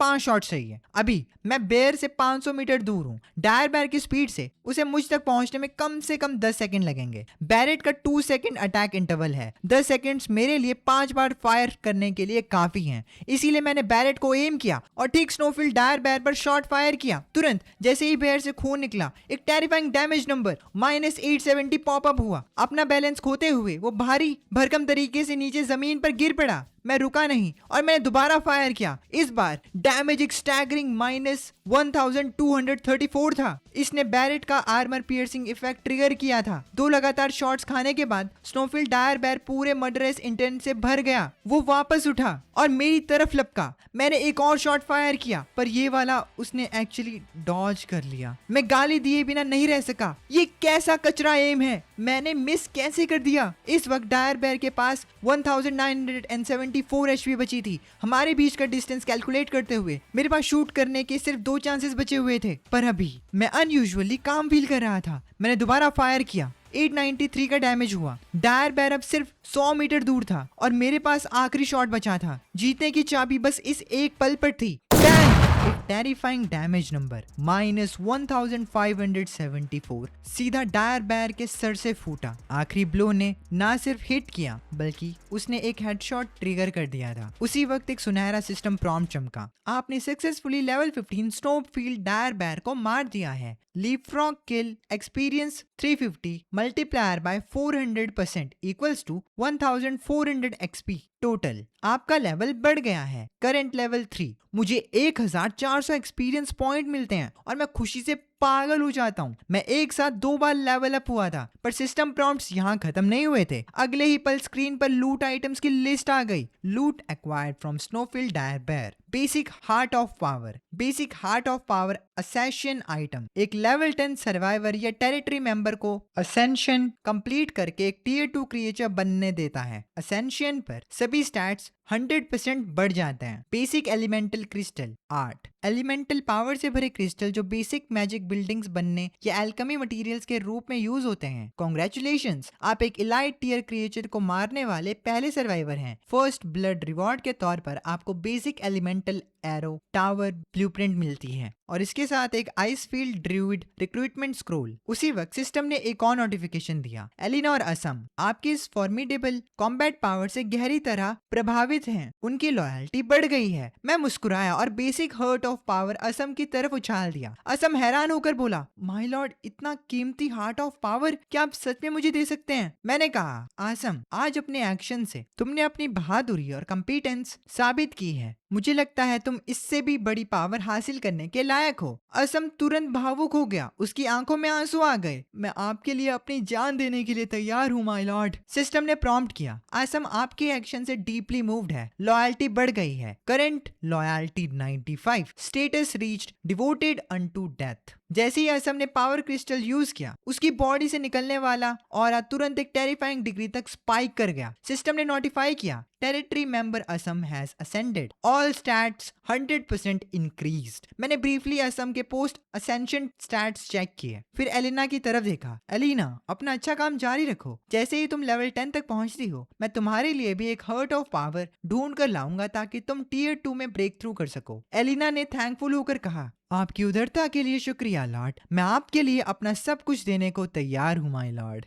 5 शॉट चाहिए। अभी मैं बेयर से 500 मीटर दूर हूँ। डायर बेयर की स्पीड से उसे मुझ तक पहुंचने में कम से कम 10 सेकंड लगेंगे। बैरेट का 2 सेकंड अटैक इंटरवल है। 10 सेकंड्स मेरे लिए 5 बार फायर करने के लिए काफी हैं। इसीलिए मैंने बैरेट को एम किया और ठीक स्नोफील्ड डायर बेयर पर शॉट फायर किया। तुरंत जैसे ही बेयर से खून निकला, एक टेरिफाइंग डैमेज नंबर -870 पॉपअप हुआ। अपना बैलेंस खोते हुए वो भारी भरकम तरीके से नीचे जमीन पर गिर पड़ा। मैं रुका नहीं और मैंने दोबारा फायर किया। इस बार डैमेज एक स्टैगरिंग -1234 था। इसने बैरेट का आर्मर पियर्सिंग इफेक्ट ट्रिगर किया था। 2 लगातार शॉट्स खाने के बाद स्नोफील्ड डायर बेयर पूरे मर्डरस इंटेंट से भर गया। वो वापस उठा और मेरी तरफ लपका। मैंने एक और शॉट फायर किया, पर ये वाला उसने एक्चुअली डॉज कर लिया। मैं गाली दिए बिना नहीं रह सका। ये कैसा कचरा एम है, मैंने मिस कैसे कर दिया? इस वक्त डायर बेयर के पास 1974 एचपी बची थी। हमारे बीच का डिस्टेंस कैलकुलेट करते हुए मेरे पास शूट करने के सिर्फ 2 चांसेस बचे हुए थे, पर अभी मैं अनयूजुअली काम फील कर रहा था। मैंने दोबारा फायर किया। 893 का डैमेज हुआ। डायर बेयर अब सिर्फ 100 मीटर दूर था और मेरे पास आखिरी शॉट बचा था। जीतने की चाबी बस इस एक पल पर थी। एक टेरिफाइंग डैमेज नंबर -1574 सीधा डायर बेयर के सर से फूटा। आखिरी ब्लो ने ना सिर्फ हिट किया बल्कि उसने एक हेडशॉट ट्रिगर कर दिया था। उसी वक्त एक सुनहरा सिस्टम प्रॉम्प्ट चमका, आपने successfully level 15 snowfield dire bear को मार दिया है। Leapfrog kill experience 350 multiplier by 400% equals to 1400 XP total. आपका लेवल बढ़ गया है, करंट लेवल 3। मुझे 1400 एक्सपीरियंस पॉइंट मिलते हैं और मैं खुशी से पागल हो जाता हूँ। मैं एक साथ 2 बार लेवल अप हुआ था, पर सिस्टम प्रॉम्प्ट्स यहाँ खत्म नहीं हुए थे। अगले ही पल स्क्रीन पर लूट आइटम्स की लिस्ट आ गई। Loot acquired from snowfield dire bear, basic heart of power, basic heart of power ascension item. एक लेवल 10 सर्वाइवर या टेरिटरी मेंबर को असेंशन कंप्लीट करके एक टियर 2 क्रिएचर बनने देता है। असेंशन पर सभी स्टैट्स 100% बढ़ जाते हैं। Basic elemental crystal 8, elemental power से भरे क्रिस्टल जो बेसिक मैजिक बिल्डिंग्स बनने या एल्केमी मटेरियल्स के रूप में यूज होते हैं। कांग्रेचुलेशंस, आप एक इलाइट टियर क्रिएचर को मारने वाले पहले सर्वाइवर हैं। फर्स्ट ब्लड रिवॉर्ड के तौर पर आपको basic elemental arrow tower blueprint मिलती है और इसके साथ एक आइसफील्ड ड्रूइड रिक्रूटमेंट स्क्रोल। उसी वक्त सिस्टम ने एक और नोटिफिकेशन दिया, एलिना और असम आपकी इस फॉर्मिडेबल कॉम्बैट पावर से गहरी तरह प्रभावित हैं। उनकी लॉयल्टी बढ़ गई है। मैं मुस्कुराया और basic hurt of power Assam की तरफ उछाल दिया। असम हैरान होकर बोला, माय लॉर्ड, इतना कीमती हार्ट ऑफ पावर क्या आप सच में मुझे दे सकते हैं? मैंने कहा, असम, आज अपने एक्शन से तुमने अपनी बहादुरी और कॉम्पिटेंस साबित की है। मुझे लगता है तुम इससे भी बड़ी पावर हासिल करने के लायक हो। असम तुरंत भावुक हो गया, उसकी आंखों में आंसू आ गए। मैं आपके लिए अपनी जान देने के लिए तैयार हूँ माय लॉर्ड, सिस्टम ने प्रॉम्प्ट किया। असम आपके एक्शन से डीपली मूव्ड है, लॉयल्टी बढ़ गई है। Current loyalty 95, status reached devoted unto death. जैसे ही असम ने पावर क्रिस्टल यूज किया, उसकी बॉडी से निकलने वाला ऑरा तुरंत एक टेरिफाइंग डिग्री तक स्पाइक कर गया। सिस्टम ने नोटिफाई किया, territory member Assam has ascended, all stats 100% increased. मैंने ब्रीफली असम के पोस्ट असेंशन स्टैट्स चेक किए, फिर एलिना की तरफ देखा। एलिना, अपना अच्छा काम जारी रखो। जैसे ही तुम लेवल 10 तक पहुंचती हो, मैं तुम्हारे लिए भी एक हर्ट ऑफ पावर ढूंढ कर लाऊंगा ताकि तुम टियर 2 में ब्रेक थ्रू कर सको। एलिना ने थैंकफुल होकर कहा, आपकी उदारता के लिए शुक्रिया लॉर्ड, मैं आपके लिए अपना सब कुछ देने को तैयार हूँ माय लॉर्ड।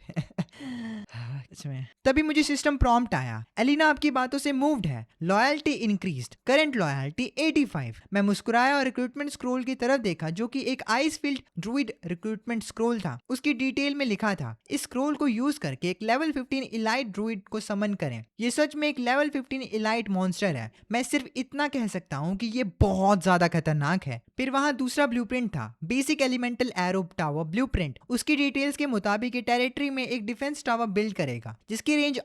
तभी मुझे सिस्टम प्रॉम्प्ट आया, एलिना आपकी बातों से मूव्ड है, लॉयल्टी इंक्रीज्ड, करंट लॉयल्टी 85। मैं मुस्कुराया और रिक्रूटमेंट स्क्रोल की तरफ देखा, जो कि एक ice field druid recruitment scroll था। उसकी डिटेल में लिखा था, इस स्क्रोल को यूज करके एक लेवल 15 इलाइट ड्रूइड को समन करें। ये सच में एक लेवल 15 इलाइट मॉन्स्टर है। मैं सिर्फ इतना कह सकता हूँ कि ये बहुत ज्यादा खतरनाक है। फिर वहां दूसरा ब्लूप्रिंट था, basic elemental arrow tower blueprint. उसकी डिटेल्स के मुताबिक ये टेरिटरी में एक डिफेंस टावर बिल्ड करेगा, जिसकी रेंज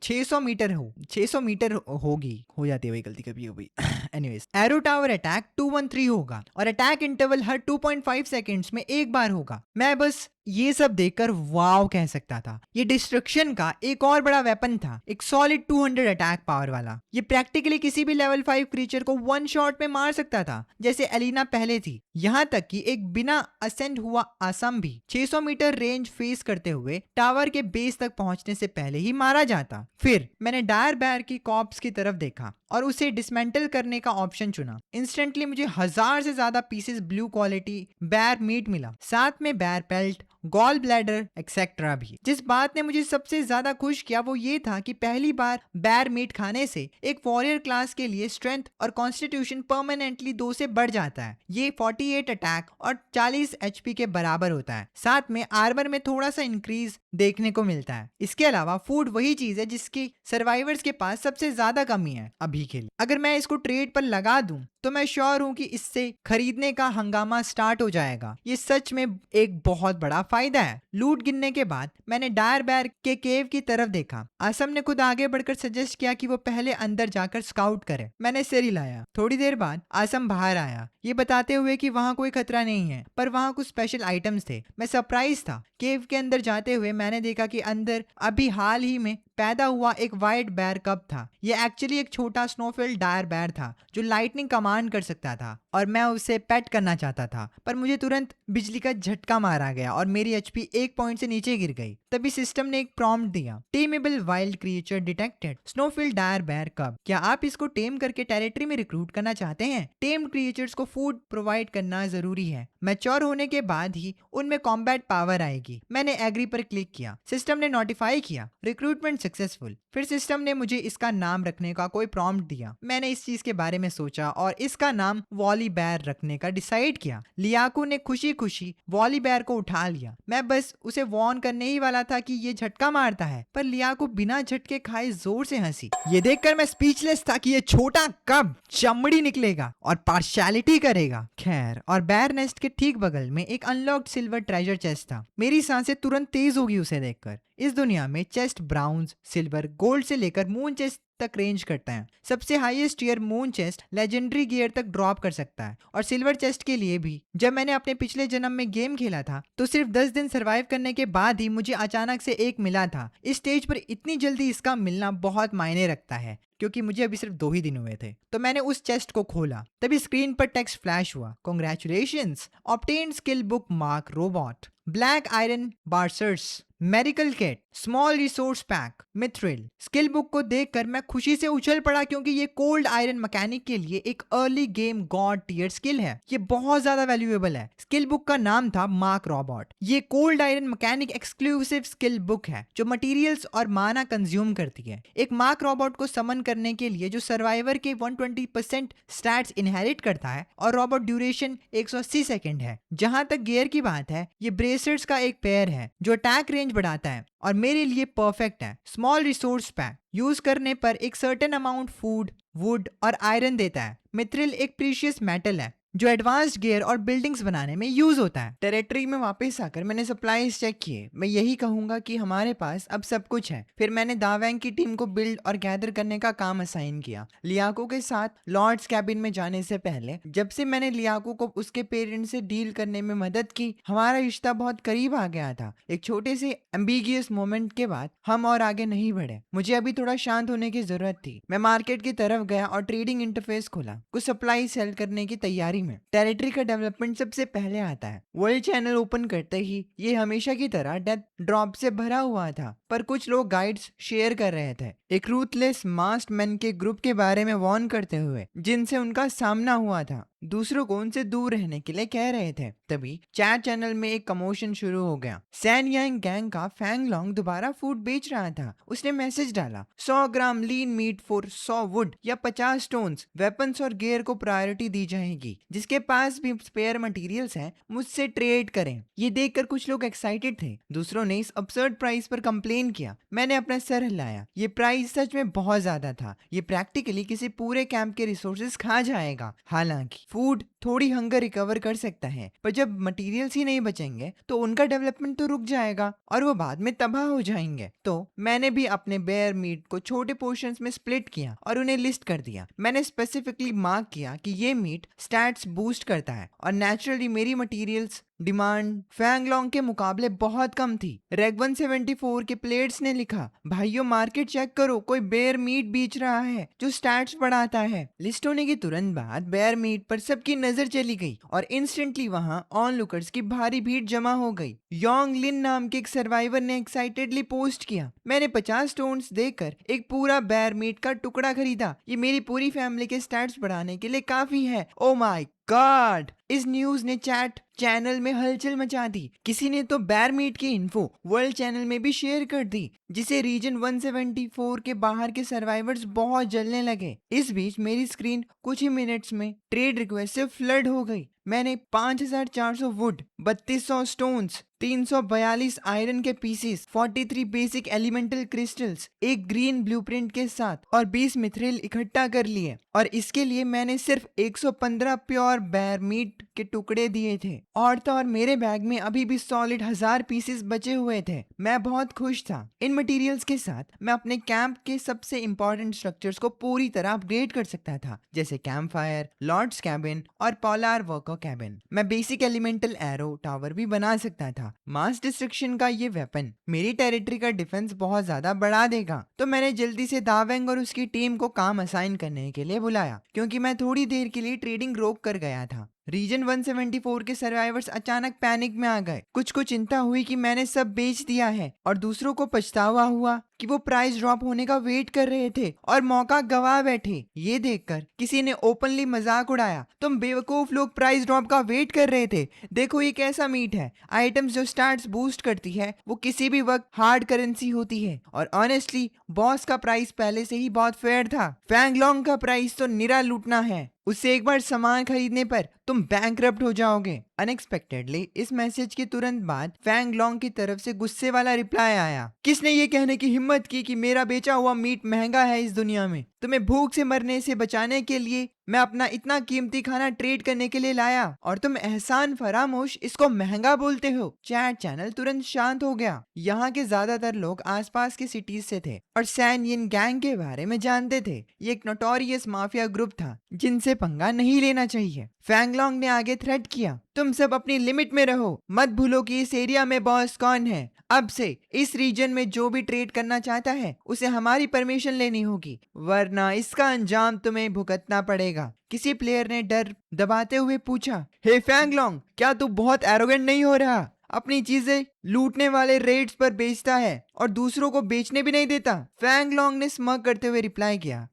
600 मीटर होगी। हो जाती है वही गलती कभी कभी। एनीवेज, एरो टावर अटैक 213 होगा और अटैक इंटरवल हर 2.5 सेकेंड्स में एक बार होगा। मैं बस ये सब देखकर वाव कह सकता था। ये डिस्ट्रक्शन का एक और बड़ा वेपन था, एक सॉलिड 200 अटैक पावर वाला। ये प्रैक्टिकली किसी भी लेवल 5 क्रीचर को वन शॉट में मार सकता था, जैसे एलिना पहले थी। यहाँ तक कि एक बिना असेंड हुआ असम भी 600 मीटर रेंज फेस करते हुए टावर के बेस तक पहुंचने से पहले ही मारा जाता। फिर मैंने डायर बैर की कॉप्स की तरफ देखा और उसे डिसमेंटल करने का ऑप्शन चुना। इंस्टेंटली मुझे 1000 से ज्यादा पीसेस ब्लू क्वालिटी बैर मीट मिला, साथ में बैर पेल्ट, गॉल ब्लैडर एक्सेट्रा भी। जिस बात ने मुझे सबसे ज्यादा खुश किया वो ये था कि पहली बार बैर मीट खाने से एक वॉरियर क्लास के लिए स्ट्रेंथ और कॉन्स्टिट्यूशन परमानेंटली 2 से बढ़ जाता है। ये 48 अटैक और 40 एचपी के बराबर होता है। साथ में आर्मर में थोड़ा सा इंक्रीज देखने को मिलता है। इसके अलावा फूड वही चीज है जिसकी सर्वाइवर्स के पास सबसे ज्यादा कमी है अभी के लिए। अगर मैं इसको ट्रेड पर लगा दूं तो मैं श्योर हूं कि इससे खरीदने का हंगामा स्टार्ट हो जाएगा। ये सच में एक बहुत बड़ा फायदा है। लूट गिनने के बाद मैंने डायर बैर के केव की तरफ देखा। असम ने खुद आगे बढ़कर सजेस्ट किया कि वो पहले अंदर जाकर स्काउट करे। मैंने सिर हिलाया। थोड़ी देर बाद असम बाहर आया, ये बताते हुए कि वहां कोई खतरा नहीं है, पर वहां कुछ स्पेशल आइटम्स थे। मैं सरप्राइज था। केव के अंदर जाते हुए मैंने देखा कि अंदर अभी हाल ही में पैदा हुआ एक वाइट बैर कब था। यह एक्चुअली एक छोटा स्नोफील्ड डायर बैर था जो लाइटनिंग कमांड कर सकता था और मैं उसे पेट करना चाहता था, पर मुझे तुरंत बिजली का झटका मारा गया और मेरी एचपी 1 पॉइंट से नीचे गिर गई। तभी सिस्टम ने एक प्रॉम्प्ट दिया, tameable wild creature detected, snowfield dire bear cub. क्या आप इसको टेम करके टेरिटरी में रिक्रूट करना चाहते हैं? टेम्ड क्रिएचर्स को फूड प्रोवाइड करना जरूरी है। मैच्योर होने के बाद ही उनमें कॉम्बैट पावर आएगी। मैंने एग्री पर क्लिक किया। सिस्टम ने नोटिफाई किया, रिक्रूटमेंट सक्सेसफुल। फिर सिस्टम ने मुझे इसका नाम रखने का कोई प्रॉम्प्ट दिया। मैंने इस चीज के बारे में सोचा और इसका नाम वॉली बैर रखने का डिसाइड किया। लियाकू ने खुशी खुशी वॉली बैर को उठा लिया। मैं बस उसे वॉर्न करने ही वाला था कि ये झटका मारता है, पर लियाकू बिना झटके खाए जोर से हंसी। ये देखकर मैं स्पीचलेस था कि ये छोटा कब चमड़ी निकलेगा और पार्शियलिटी करेगा। खैर, और बैर नेस्ट के ठीक बगल में एक अनलॉक्ड सिल्वर ट्रेजर चेस्ट था। मेरी सांसें तुरंत तेज होगी उसे देखकर। इस दुनिया में चेस्ट ब्राउन्स, सिल्वर, गोल्ड से लेकर मून चेस्ट तक रेंज करता है। सबसे highest tier moon chest legendary gear तक ड्रॉप कर सकता है और सिल्वर चेस्ट के लिए भी। जब मैंने अपने पिछले जन्म में गेम खेला था तो सिर्फ 10 दिन सरवाइव करने के बाद ही मुझे अचानक से एक मिला था। इस स्टेज पर इतनी जल्दी इसका मिलना बहुत मायने रखता है, क्योंकि मुझे अभी सिर्फ 2 ही दिन हुए थे। तो मैंने उस चेस्ट को खोला, तभी स्क्रीन पर टेक्स्ट फ्लैश हुआ, congratulations, obtained skill book mark robot, black iron bracers, medical kit, small resource pack, mithril. Skill book को देखकर मैं खुशी से उछल पड़ा, क्योंकि ये कोल्ड आयरन मैकेनिक के लिए एक early game god tier skill है। ये बहुत ज्यादा वैल्यूएबल है। स्किल बुक का नाम था मार्क रोबोट। ये cold iron mechanic exclusive skill book है जो मटेरियल्स और माना कंज्यूम करती है। एक मार्क रोबोट को समन करने के लिए जो सर्वाइवर के 120% स्टैट्स इनहेरिट करता है और रोबोट ड्यूरेशन 180 सेकंड है। जहां तक गियर की बात है, ये ब्रेसलेट्स का एक पेयर है जो अटैक रेंज बढ़ाता है और मेरे लिए परफेक्ट है। स्मॉल रिसोर्स पैक यूज करने पर एक सर्टेन अमाउंट फूड, वुड और आयरन देता है। मिथ्रिल एक प्रीशियस मेटल है जो एडवांस्ड गियर और बिल्डिंग्स बनाने में यूज होता है। टेरिटरी में वापस आकर मैंने सप्लाईज चेक किए। मैं यही कहूंगा कि हमारे पास अब सब कुछ है। फिर मैंने दावैंग की टीम को बिल्ड और गैदर करने का काम असाइन किया। लियाको के साथ लॉर्ड्स कैबिन में जाने से पहले जब से मैंने लियाको को उसके पेरेंट्स से डील करने में मदद की, हमारा रिश्ता बहुत करीब आ गया था। एक छोटे से एम्बिगियस मोमेंट के बाद हम और आगे नहीं बढ़े। मुझे अभी थोड़ा शांत होने की जरूरत थी। मैं मार्केट की तरफ गया और ट्रेडिंग इंटरफेस खोला, कुछ सप्लाई सेल करने की तैयारी में। टेरिटरी का डेवलपमेंट सबसे पहले आता है। वर्ल्ड चैनल ओपन करते ही ये हमेशा की तरह डेथ ड्रॉप से भरा हुआ था, पर कुछ लोग गाइड्स शेयर कर रहे थे, एक रूथलेस मास्क्ड मैन के ग्रुप के बारे में वार्न करते हुए जिनसे उनका सामना हुआ था। दूसरों को उनसे दूर रहने के लिए कह रहे थे। तभी चैट चैनल में एक कमोशन शुरू हो गया। सैन यांग गैंग का फैंग लॉन्ग दोबारा फूड बेच रहा था। उसने मैसेज डाला, 100 ग्राम लीन मीट फॉर 100 वुड या 50 स्टोन्स, वेपन्स और गियर को प्रायोरिटी दी जाएगी। जिसके पास भी स्पेयर मटेरियल्स हैं मुझसे ट्रेड करें। ये देखकर कुछ लोग एक्साइटेड थे। दूसरों ने इस अब्सर्ड प्राइस पर कंप्लेन किया। मैंने अपना सर हिलाया। ये प्राइस सच में बहुत ज्यादा था। ये प्रैक्टिकली किसी पूरे कैंप के रिसोर्सेज खा जाएगा। हालांकि फूड थोड़ी हंगर रिकवर कर सकता है, पर जब मटेरियल्स ही नहीं बचेंगे तो उनका डेवलपमेंट तो रुक जाएगा और वो बाद में तबाह हो जाएंगे। तो मैंने भी अपने बेयर मीट को छोटे पोर्शंस में स्प्लिट किया और उन्हें लिस्ट कर दिया। मैंने स्पेसिफिकली मार्क किया कि ये मीट स्टैट्स बूस्ट करता है और नेचुरली मेरी मटेरियल्स डिमांड फैंगलोंग के मुकाबले बहुत कम थी। रेग 174 के प्लेयर्स ने लिखा, भाइयों मार्केट चेक करो, कोई बेयर मीट बेच रहा है जो स्टैट्स बढ़ाता है। लिस्ट होने के तुरंत बाद बेयर मीट पर सबकी नजर चली गई और इंस्टेंटली वहां ऑन लुकर्स की भारी भीड़ जमा हो गई। योंग लिन नाम के एक सर्वाइवर ने एक्साइटेडली पोस्ट किया, मैंने 50 स्टोन्स देकर एक पूरा बेयर मीट का टुकड़ा खरीदा। ये मेरी पूरी फैमिली के स्टैट्स बढ़ाने के लिए काफी है। Oh my God! इस न्यूज ने चैट चैनल में हलचल मचा दी। किसी ने तो बेयर मीट की इन्फो वर्ल्ड चैनल में भी शेयर कर दी, जिसे रीजन 174 के बाहर के सर्वाइवर्स बहुत जलने लगे। इस बीच मेरी स्क्रीन कुछ ही मिनट्स में ट्रेड रिक्वेस्ट से फ्लड हो गई। मैंने 5400 वुड, 3200 स्टोन्स, 342 आयरन के पीसेस, 43 बेसिक एलिमेंटल क्रिस्टल्स, एक ग्रीन ब्लूप्रिंट के साथ और 20 मिथ्रिल इकट्ठा कर लिए। और इसके लिए मैंने सिर्फ 115 प्योर बेयर मीट के टुकड़े दिए थे। और तो और मेरे बैग में अभी भी सॉलिड 1000 पीसेस बचे हुए थे। मैं बहुत खुश था। इन मटेरियल्स के साथ मैं अपने कैंप के सबसे इंपॉर्टेंट स्ट्रक्चर्स को पूरी तरह अपग्रेड कर सकता था, जैसे कैंप फायर, लॉर्ड्स कैबिन और पोलार वर्कर कैबिन। मैं बेसिक एलिमेंटल एरो टावर भी बना सकता था। मास डिस्ट्रक्शन का ये वेपन मेरी टेरिटरी का डिफेंस बहुत ज्यादा बढ़ा देगा। तो मैंने जल्दी से दावेंग और उसकी टीम को काम असाइन करने के लिए बुलाया, क्योंकि मैं थोड़ी देर के लिए ट्रेडिंग रोक कर गया था। रीजन 174 के सर्वाइवर्स अचानक पैनिक में आ गए। कुछ को चिंता हुई कि मैंने सब बेच दिया है और दूसरों को पछतावा हुआ कि वो प्राइस ड्रॉप होने का वेट कर रहे थे और मौका गवा बैठे। ये देखकर किसी ने ओपनली मजाक उड़ाया, तुम बेवकूफ लोग प्राइस ड्रॉप का वेट कर रहे थे, देखो ये कैसा मीट है। आइटम्स जो स्टैट्स बूस्ट करती है वो किसी भी वक्त हार्ड करेंसी होती है। और ऑनेस्टली बॉस का प्राइस पहले से ही बहुत फेयर था। फैंगलोंग का प्राइस तो निरा लूटना है, उससे एक बार सामान खरीदने पर तुम बैंकरप्ट हो जाओगे। अनएक्सपेक्टेडली इस मैसेज के तुरंत बाद फैंगलोंग की तरफ से गुस्से वाला रिप्लाई आया, किसने ये कहने की हिम्मत की कि मेरा बेचा हुआ मीट महंगा है इस दुनिया में? तुम्हें भूख से मरने से बचाने के लिए मैं अपना इतना कीमती खाना ट्रेड करने के लिए लाया और तुम एहसान फरामोश इसको महंगा बोलते हो। चैट चैनल तुरंत शांत हो गया। यहाँ के ज्यादातर लोग आसपास की सिटीज से थे और सैन यिन गैंग के बारे में जानते थे। ये एक नोटोरियस माफिया ग्रुप था जिनसे पंगा नहीं लेना चाहिए। फैंगलोंग ने आगे थ्रेट किया, तुम सब अपनी लिमिट में रहो, मत भूलो कि इस एरिया में बॉस कौन है। अब से इस रीजन में जो भी ट्रेड करना चाहता है उसे हमारी परमिशन लेनी होगी, वरना इसका अंजाम तुम्हें भुगतना पड़ेगा। किसी प्लेयर ने डर दबाते हुए पूछा, हे फैंगलोंग, क्या तू बहुत एरोगेंट नहीं हो रहा? अपनी चीजें लूटने वाले रेट्स पर बेचता है और दूसरों को बेचने भी नहीं देता। फैंगलोंग ने स्मग करते हुए रिप्लाई किया,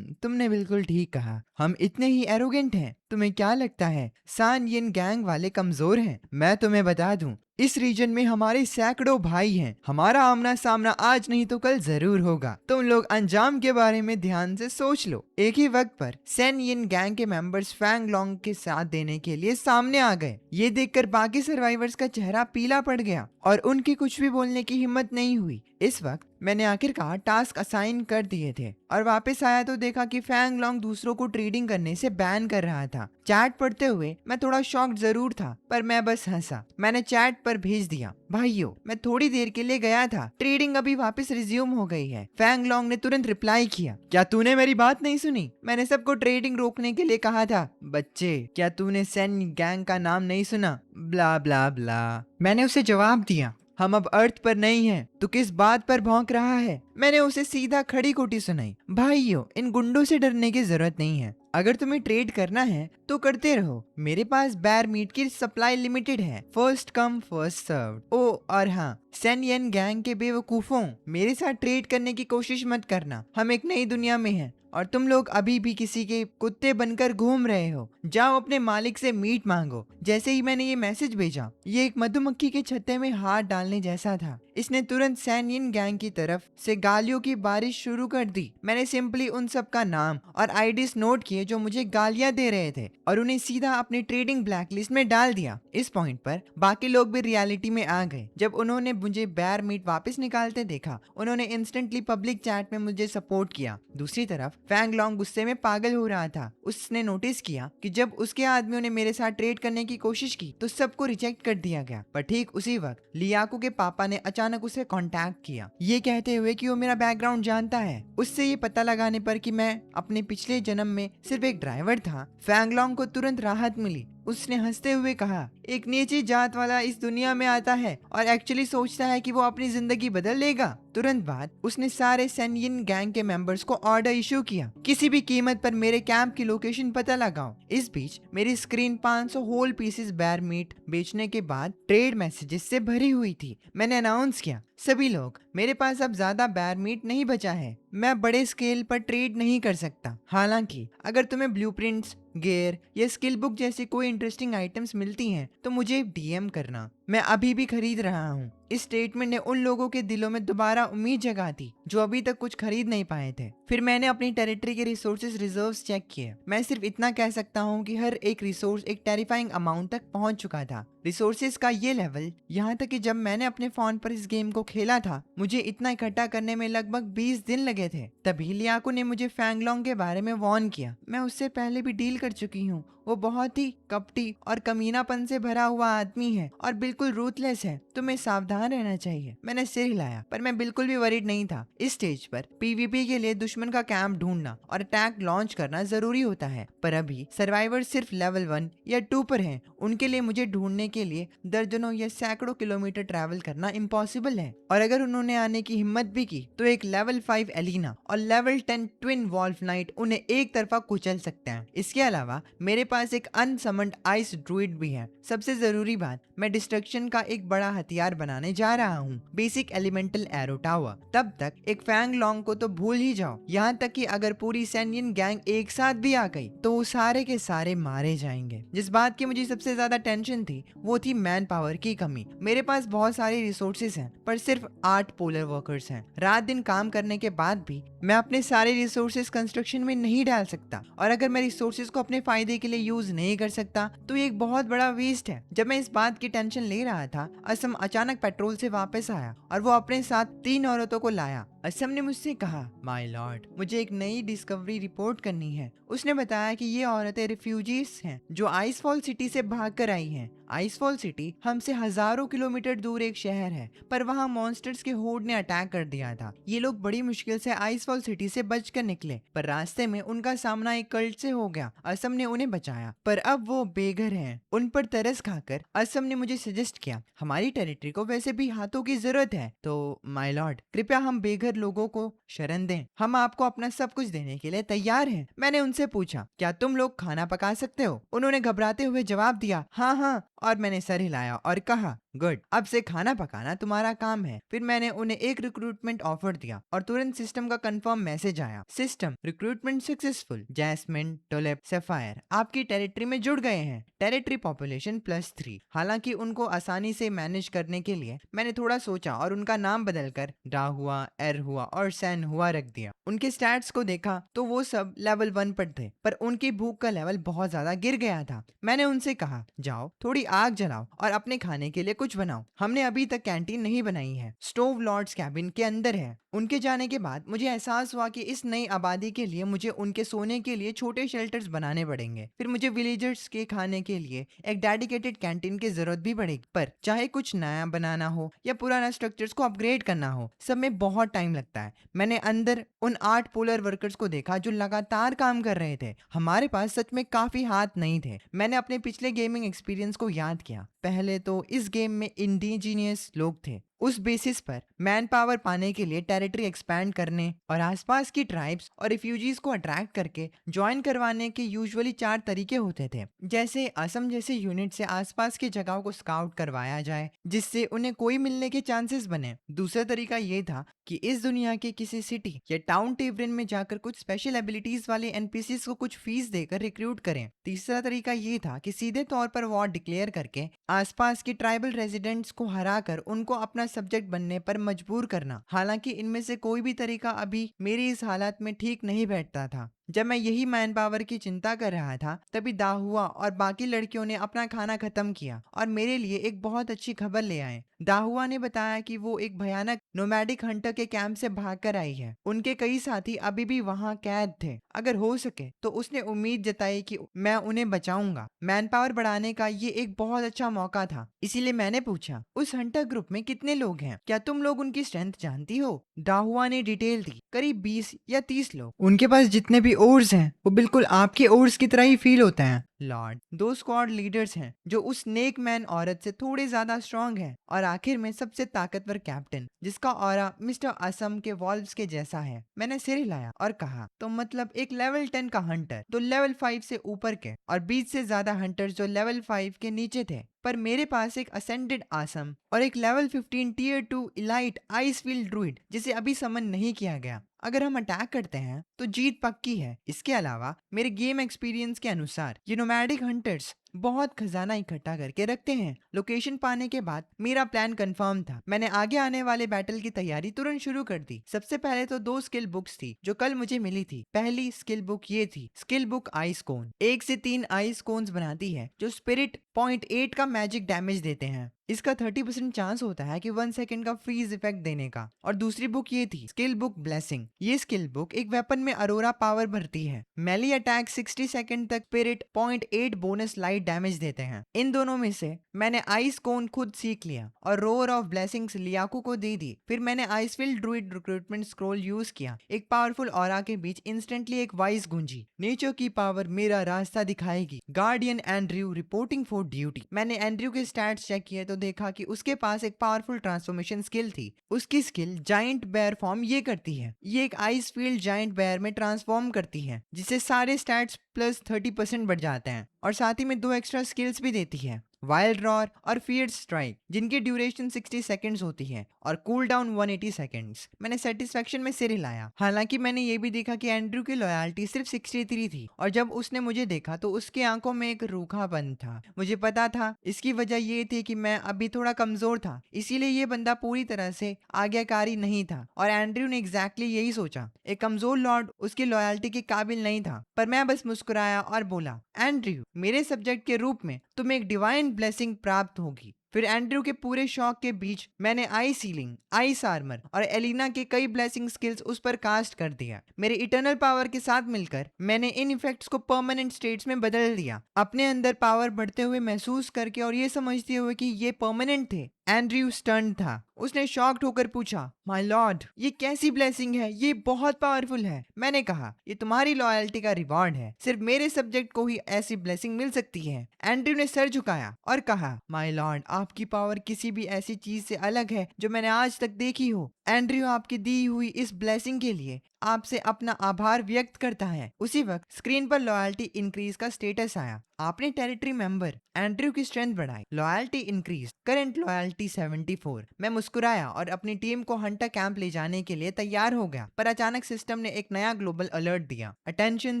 तुमने बिल्कुल ठीक कहा, हम इतने ही एरोगेंट हैं। तुम्हें क्या लगता है सान यिन गैंग वाले कमजोर हैं? मैं तुम्हें बता दूं, इस रीजन में हमारे सैकड़ों भाई हैं। हमारा आमना सामना आज नहीं तो कल जरूर होगा। तुम लोग अंजाम के बारे में ध्यान से सोच लो। एक ही वक्त पर सैन यिन गैंग के मेंबर्स फैंगलोंग के साथ देने के लिए सामने आ गए। ये देखकर बाकी सर्वाइवर्स का चेहरा पीला पड़ गया और उनकी कुछ भी बोलने की हिम्मत नहीं हुई। इस वक्त मैंने आखिरकार टास्क असाइन कर दिए थे और वापस आया तो देखा कि फैंग लॉन्ग दूसरों को ट्रेडिंग करने से बैन कर रहा था। चैट पढ़ते हुए मैं थोड़ा शॉक्ड जरूर था, पर मैं बस हंसा। मैंने चैट पर भेज दिया, भाइयों मैं थोड़ी देर के लिए गया था, ट्रेडिंग अभी वापस रिज्यूम हो गई है। फैंग लॉन्ग ने तुरंत रिप्लाई किया, क्या तूने मेरी बात नहीं सुनी? मैंने सबको ट्रेडिंग रोकने के लिए कहा था। बच्चे, क्या तूने सेन गैंग का नाम नहीं सुना? ब्ला ब्ला ब्ला। मैंने उसे जवाब दिया, हम अब अर्थ पर नहीं हैं, तो किस बात पर भौंक रहा है? मैंने उसे सीधा खड़ी खोटी सुनाई, भाइयों इन गुंडों से डरने की जरूरत नहीं है। अगर तुम्हें ट्रेड करना है तो करते रहो, मेरे पास बैर मीट की सप्लाई लिमिटेड है, फर्स्ट कम फर्स्ट सर्व्ड। ओ और हाँ, सेन येन गैंग के बेवकूफों, मेरे साथ ट्रेड करने की कोशिश मत करना, हम एक नई दुनिया में हैं और तुम लोग अभी भी किसी के कुत्ते बनकर घूम रहे हो। जाओ अपने मालिक से मीट मांगो। जैसे ही मैंने ये मैसेज भेजा, ये एक मधुमक्खी के छत्ते में हाथ डालने जैसा था। इसने तुरंत सेन येन गैंग की तरफ से गालियों की बारिश शुरू कर दी। मैंने सिंपली उन सब का नाम और आईडीज नोट किए जो मुझे गालियां दे रहे थे और उन्हें सीधा अपनी ट्रेडिंग ब्लैकलिस्ट में डाल दिया। इस पॉइंट पर बाकी लोग भी रियलिटी में आ गए। जब उन्होंने मुझे बैर मीट वापस निकालते देखा, उन्होंने इंस्टेंटली पब्लिक चैट में मुझे सपोर्ट किया। दूसरी तरफ फैंग लॉन्ग गुस्से में पागल हो रहा था। उसने नोटिस किया कि जब उसके आदमियों ने मेरे साथ ट्रेड करने की कोशिश की तो सबको रिजेक्ट कर दिया गया। पर ठीक उसी वक्त लियाको के पापा ने अचानक उसे कांटेक्ट किया, ये कहते हुए कि वो मेरा बैकग्राउंड जानता है। उससे ये पता लगाने पर कि मैं अपने पिछले जन्म में सिर्फ एक ड्राइवर था, फैंग लॉन्ग को तुरंत राहत मिली। उसने हंसते हुए कहा, एक नीची जात वाला इस दुनिया में आता है और एक्चुअली सोचता है कि वो अपनी जिंदगी बदल लेगा। तुरंत बाद उसने सारे सेन येन गैंग के मेंबर्स को ऑर्डर इशू किया, किसी भी कीमत पर मेरे कैंप की लोकेशन पता लगाओ। इस बीच मेरी स्क्रीन 500 होल पीसेस बैर मीट बेचने के बाद ट्रेड मैसेजेस से भरी हुई थी। मैंने अनाउंस किया, सभी लोग, मेरे पास अब ज्यादा बैर मीट नहीं बचा है, मैं बड़े स्केल पर ट्रेड नहीं कर सकता। हालांकि अगर तुम्हें ब्लूप्रिंट्स, गियर या स्किल बुक जैसी कोई इंटरेस्टिंग आइटम्स मिलती हैं तो मुझे डीएम करना, मैं अभी भी खरीद रहा हूँ। इस स्टेटमेंट ने उन लोगों के दिलों में दोबारा उम्मीद जगा दी जो अभी तक कुछ खरीद नहीं पाए थे। फिर मैंने अपनी टेरिटरी के रिसोर्सेज रिजर्व्स चेक किए। मैं सिर्फ इतना कह सकता हूँ कि हर एक रिसोर्स एक टेरिफाइंग अमाउंट तक पहुंच चुका था। रिसोर्सेज का ये लेवल, यहाँ तक कि जब मैंने अपने फोन पर इस गेम को खेला था, मुझे इतना इकट्ठा करने में लगभग 20 दिन लगे थे। तभी लियाको ने मुझे फैंग लॉन्ग के बारे में वार्न किया। मैं उससे पहले भी डील कर चुकी हूँ, वो बहुत ही कपटी और कमीनापन से भरा हुआ आदमी है और बिल्कुल रूथलेस है, तुम्हें सावधान रहना चाहिए। मैंने सिर हिलाया, पर मैं बिल्कुल भी वरीड नहीं था। इस स्टेज पर पीवीपी के लिए दुश्मन का कैंप ढूंढना और अटैक लॉन्च करना जरूरी होता है, पर अभी सर्वाइवर सिर्फ लेवल 1 या 2 पर हैं। उनके लिए मुझे ढूंढने के लिए दर्जनों या सैकड़ों किलोमीटर ट्रैवल करना इम्पॉसिबल है, और अगर उन्होंने आने की हिम्मत भी की तो एक लेवल 5 एलिना और लेवल 10 ट्विन वॉल्फ नाइट उन्हें एक तरफा कुचल सकते हैं। इसके अलावा मेरे पास एक अनसमन्ड आइस ड्रूइड भी है। सबसे जरूरी बात, मैं डिस्ट्रक्शन का एक बड़ा हथियार बनाने जा रहा हूँ, बेसिक एलिमेंटल एरो टावर। तब तक एक फैंग लॉन्ग को तो भूल ही जाओ, यहाँ तक कि अगर पूरी सेन येन गैंग एक साथ भी आ गई तो वो सारे के सारे मारे जाएंगे। जिस बात की मुझे सबसे ज्यादा टेंशन थी वो थी मैन पावर की कमी। मेरे पास बहुत सारे रिसोर्सेज हैं, पर सिर्फ 8 पोलर वर्कर्स हैं। रात दिन काम करने के बाद भी मैं अपने सारे रिसोर्सेज कंस्ट्रक्शन में नहीं डाल सकता, और अगर मैं रिसोर्सेज को अपने फायदे के लिए यूज नहीं कर सकता तो ये एक बहुत बड़ा वेस्ट है। जब मैं इस बात की टेंशन ले रहा था, असम अचानक पेट्रोल से वापस आया और वो अपने साथ 3 औरतों को लाया। असम ने मुझसे कहा, माय लॉर्ड, मुझे एक नई डिस्कवरी रिपोर्ट करनी है। उसने बताया कि ये औरतें रिफ्यूजीज हैं जो आइसफॉल सिटी से भागकर आई हैं। आइसफॉल सिटी हमसे हजारों किलोमीटर दूर एक शहर है, पर वहाँ मॉन्स्टर्स के होड़ ने अटैक कर दिया था। ये लोग बड़ी मुश्किल से आइसफॉल सिटी से बचकर निकले, पर रास्ते में उनका सामना एक कल्ट से हो गया। असम ने उन्हें बचाया, पर अब वो बेघर हैं। उन पर तरस खाकर असम ने मुझे सजेस्ट किया, हमारी टेरिटरी को वैसे भी हाथों की जरूरत है, तो माय लॉर्ड कृपया हम बेघर लोगों को शरण दें, हम आपको अपना सब कुछ देने के लिए तैयार हैं। मैंने उनसे पूछा, क्या तुम लोग खाना पका सकते हो? उन्होंने घबराते हुए जवाब दिया, हाँ हाँ, और मैंने सर हिलाया और कहा, गुड, अब से खाना पकाना तुम्हारा काम है। फिर मैंने उन्हें एक रिक्रूटमेंट ऑफर दिया और तुरंत सिस्टम का कंफर्म मैसेज आया, system recruitment successful, Jasmine, Tulip, Sapphire आपकी टेरिटरी में जुड़ गए हैं। Territory population +3। हालांकि उनको आसानी से मैनेज करने के लिए मैंने थोड़ा सोचा और उनका नाम बदलकर डा हुआ, एर हुआ और सैन हुआ रख दिया। उनके स्टैट्स को देखा तो वो सब लेवल 1 पर थे, पर उनकी भूख का लेवल बहुत ज्यादा गिर गया था। मैंने उनसे कहा, जाओ थोड़ी आग जलाओ और अपने खाने के लिए कुछ बनाओ। हमने अभी तक कैंटीन नहीं बनाई है। स्टोव लॉर्ड्स कैबिन के अंदर है। उनके जाने के बाद मुझे एहसास हुआ कि इस नई आबादी के लिए मुझे उनके सोने के लिए छोटे शेल्टर्स बनाने पड़ेंगे। फिर मुझे विलेजर्स के खाने के लिए एक डेडिकेटेड कैंटीन की जरूरत भी पड़ेगी। पर चाहे कुछ नया बनाना हो या पुराना स्ट्रक्चर्स को अपग्रेड करना हो, सब में बहुत टाइम लगता है। मैंने अंदर उन 8 पोलर वर्कर्स को देखा जो लगातार काम कर रहे थे। हमारे पास सच में काफी हाथ नहीं थे। मैंने अपने पिछले गेमिंग एक्सपीरियंस को याद किया। पहले तो इस गेम में इंडिजीनियस लोग थे। उस बेसिस पर मैन पावर पाने के लिए टेरिटरी एक्सपैंड करने और आसपास की ट्राइब्स और रिफ्यूजीज को अट्रैक्ट करके ज्वाइन करवाने के यूजुअली 4 तरीके होते थे। जैसे असम जैसे यूनिट से आसपास की जगहों को स्काउट करवाया जाए जिससे उन्हें कोई मिलने के चांसेस बने। दूसरा तरीका ये था कि इस दुनिया के किसी सिटी या टाउन टेवरन में जाकर कुछ स्पेशल एबिलिटीज वाले एनपीसीज को कुछ फीस देकर रिक्रूट करें। तीसरा तरीका ये था कि सीधे तौर पर वॉर डिक्लेयर करके आसपास की ट्राइबल रेजिडेंट्स को हराकर उनको अपना सब्जेक्ट बनने पर मजबूर करना। हालांकि इनमें से कोई भी तरीका अभी मेरी इस हालत में ठीक नहीं बैठता था। जब मैं यही मैन पावर की चिंता कर रहा था तभी दाहुआ और बाकी लड़कियों ने अपना खाना खत्म किया और मेरे लिए एक बहुत अच्छी खबर ले आए। दाहुआ ने बताया कि वो एक भयानक नोमैडिक हंटर के कैंप से भागकर आई है। उनके कई साथी अभी भी वहां कैद थे। अगर हो सके तो उसने उम्मीद जताई कि मैं उन्हें बचाऊंगा। मैन पावर बढ़ाने का ये एक बहुत अच्छा मौका था। इसीलिए मैंने पूछा, उस हंटर ग्रुप में कितने लोग हैं? क्या तुम लोग उनकी स्ट्रेंथ जानती हो? दाहुआ ने डिटेल दी। करीब 20 या 30 लोग। उनके पास जितने भी ओर्स हैं वो बिल्कुल आपके ओर्स की तरह ही फील होते हैं। लॉर्ड, 2 स्क्वाड लीडर्स हैं जो उस स्नेक मैन औरत से थोड़े ज्यादा स्ट्रांग है और आखिर में सबसे ताकतवर कैप्टन जिसका ऑरा मिस्टर असम के वॉल्व्स के जैसा है। मैंने सिर हिलाया और कहा, तो मतलब एक लेवल 10 का हंटर तो लेवल 5 से ऊपर के और 20 से ज्यादा हंटर्स जो लेवल 5 के नीचे थे। पर मेरे पास एक असेंडेड आसम और एक लेवल 15 टियर 2 इलाइट आइसफील्ड ड्रूइड जिसे अभी समन नहीं किया गया। अगर हम अटैक करते हैं तो जीत पक्की है। इसके अलावा मेरे गेम एक्सपीरियंस के अनुसार ये नोमैडिक हंटर्स बहुत खजाना इकट्ठा करके रखते हैं। लोकेशन पाने के बाद मेरा प्लान कंफर्म था। मैंने आगे आने वाले बैटल की तैयारी तुरंत शुरू कर दी। सबसे पहले तो 2 स्किल बुक्स थी जो कल मुझे मिली थी। पहली स्किल बुक ये थी, स्किल बुक आइस कोन। 1 से 3 आइस कोन्स बनाती है जो स्पिरिट 0.8 का मैजिक डैमेज देते हैं। इसका 30% चांस होता है कि 1 सेकंड का फ्रीज इफेक्ट देने का। और दूसरी बुक ये थी, स्किल बुक ब्लेसिंग। ये स्किल बुक एक वेपन में अरोरा पावर भरती है। मेली अटैक 60 सेकंड तक स्पिरिट 0.8 बोनस लाइट डैमेज देते हैं। इन दोनों में से मैंने आइस कोन खुद सीख लिया और रोअर ऑफ ब्लेसिंग्स लियाकू को दे दी। फिर मैंने आइसफील्ड ड्रूइड रिक्रूटमेंट स्क्रॉल यूज किया। एक पावरफुल ऑरा के बीच इंस्टेंटली एक वॉइस गूंजी, नेचर की पावर मेरा रास्ता दिखाएगी। Guardian Andrew reporting for duty. मैंने एंड्रयू के स्टैट्स चेक किए तो देखा कि उसके पास एक पावरफुल ट्रांसफॉर्मेशन स्किल थी। उसकी स्किल जायंट बेयर फॉर्म ये करती है। ये एक आइस फील्ड जायंट बेयर में ट्रांसफॉर्म करती है जिससे सारे स्टैट्स प्लस 30% बढ़ जाते हैं और साथ ही में 2 एक्स्ट्रा स्किल्स भी देती है, वाइल्ड रॉर और फियर्स स्ट्राइक, जिनकी ड्यूरेशन 60 सेकंड्स होती है और कूल डाउन 180 सेकंड्स। मैंने सेटिस्फेक्शन में सिर हिलाया। हालांकि मैंने ये भी देखा कि एंड्रयू की लॉयल्टी सिर्फ 63 थी और जब उसने मुझे देखा तो उसकी आंखों में एक रूखापन था। मुझे पता था इसकी वजह ये थी कि मैं अभी थोड़ा कमजोर था, इसीलिए ये बंदा पूरी तरह से आज्ञाकारी नहीं था और एंड्रयू ने एग्जैक्टली यही सोचा। एक कमजोर लॉर्ड उसकी लॉयल्टी के काबिल नहीं था। पर मैं बस मुस्कुराया और बोला, एंड्रयू, मेरे सब्जेक्ट के रूप में तुम्हें एक डिवाइन ब्लेसिंग प्राप्त होगी। फिर एंड्रयू के पूरे शौक के बीच मैंने आई सीलिंग, आइस आर्मर और एलिना के कई ब्लेसिंग स्किल्स उस पर कास्ट कर दिया। मेरे इटर्नल पावर के साथ मिलकर मैंने इन इफेक्ट्स को परमानेंट स्टेट्स में बदल दिया, अपने अंदर पावर बढ़ते हुए महसूस करके और ये समझते हुए कि ये परमानेंट थे। एंड्रयू स्टन्ड था। उसने शॉक्ड होकर पूछा, माय लॉर्ड, ये कैसी ब्लेसिंग है? ये बहुत पावरफुल है। मैंने कहा, ये तुम्हारी लॉयल्टी का रिवॉर्ड है। सिर्फ मेरे सब्जेक्ट को ही ऐसी ब्लेसिंग मिल सकती है। एंड्रयू ने सर झुकाया और कहा, माय लॉर्ड, आपकी पावर किसी भी ऐसी चीज से अलग है जो मैंने आज तक देखी हो। एंड्रयू आपकी दी हुई इस ब्लेसिंग के लिए आपसे अपना आभार व्यक्त करता है। उसी वक्त स्क्रीन पर लॉयल्टी इंक्रीज का स्टेटस आया। आपने टेरिटरी मेंबर एंड्रयू की स्ट्रेंथ बढ़ाई, लॉयल्टी इंक्रीज, करंट लॉयल्टी 74। मैं मुस्कुराया और अपनी टीम को हंटर कैंप ले जाने के लिए तैयार हो गया। पर अचानक सिस्टम ने एक नया ग्लोबल अलर्ट दिया, अटेंशन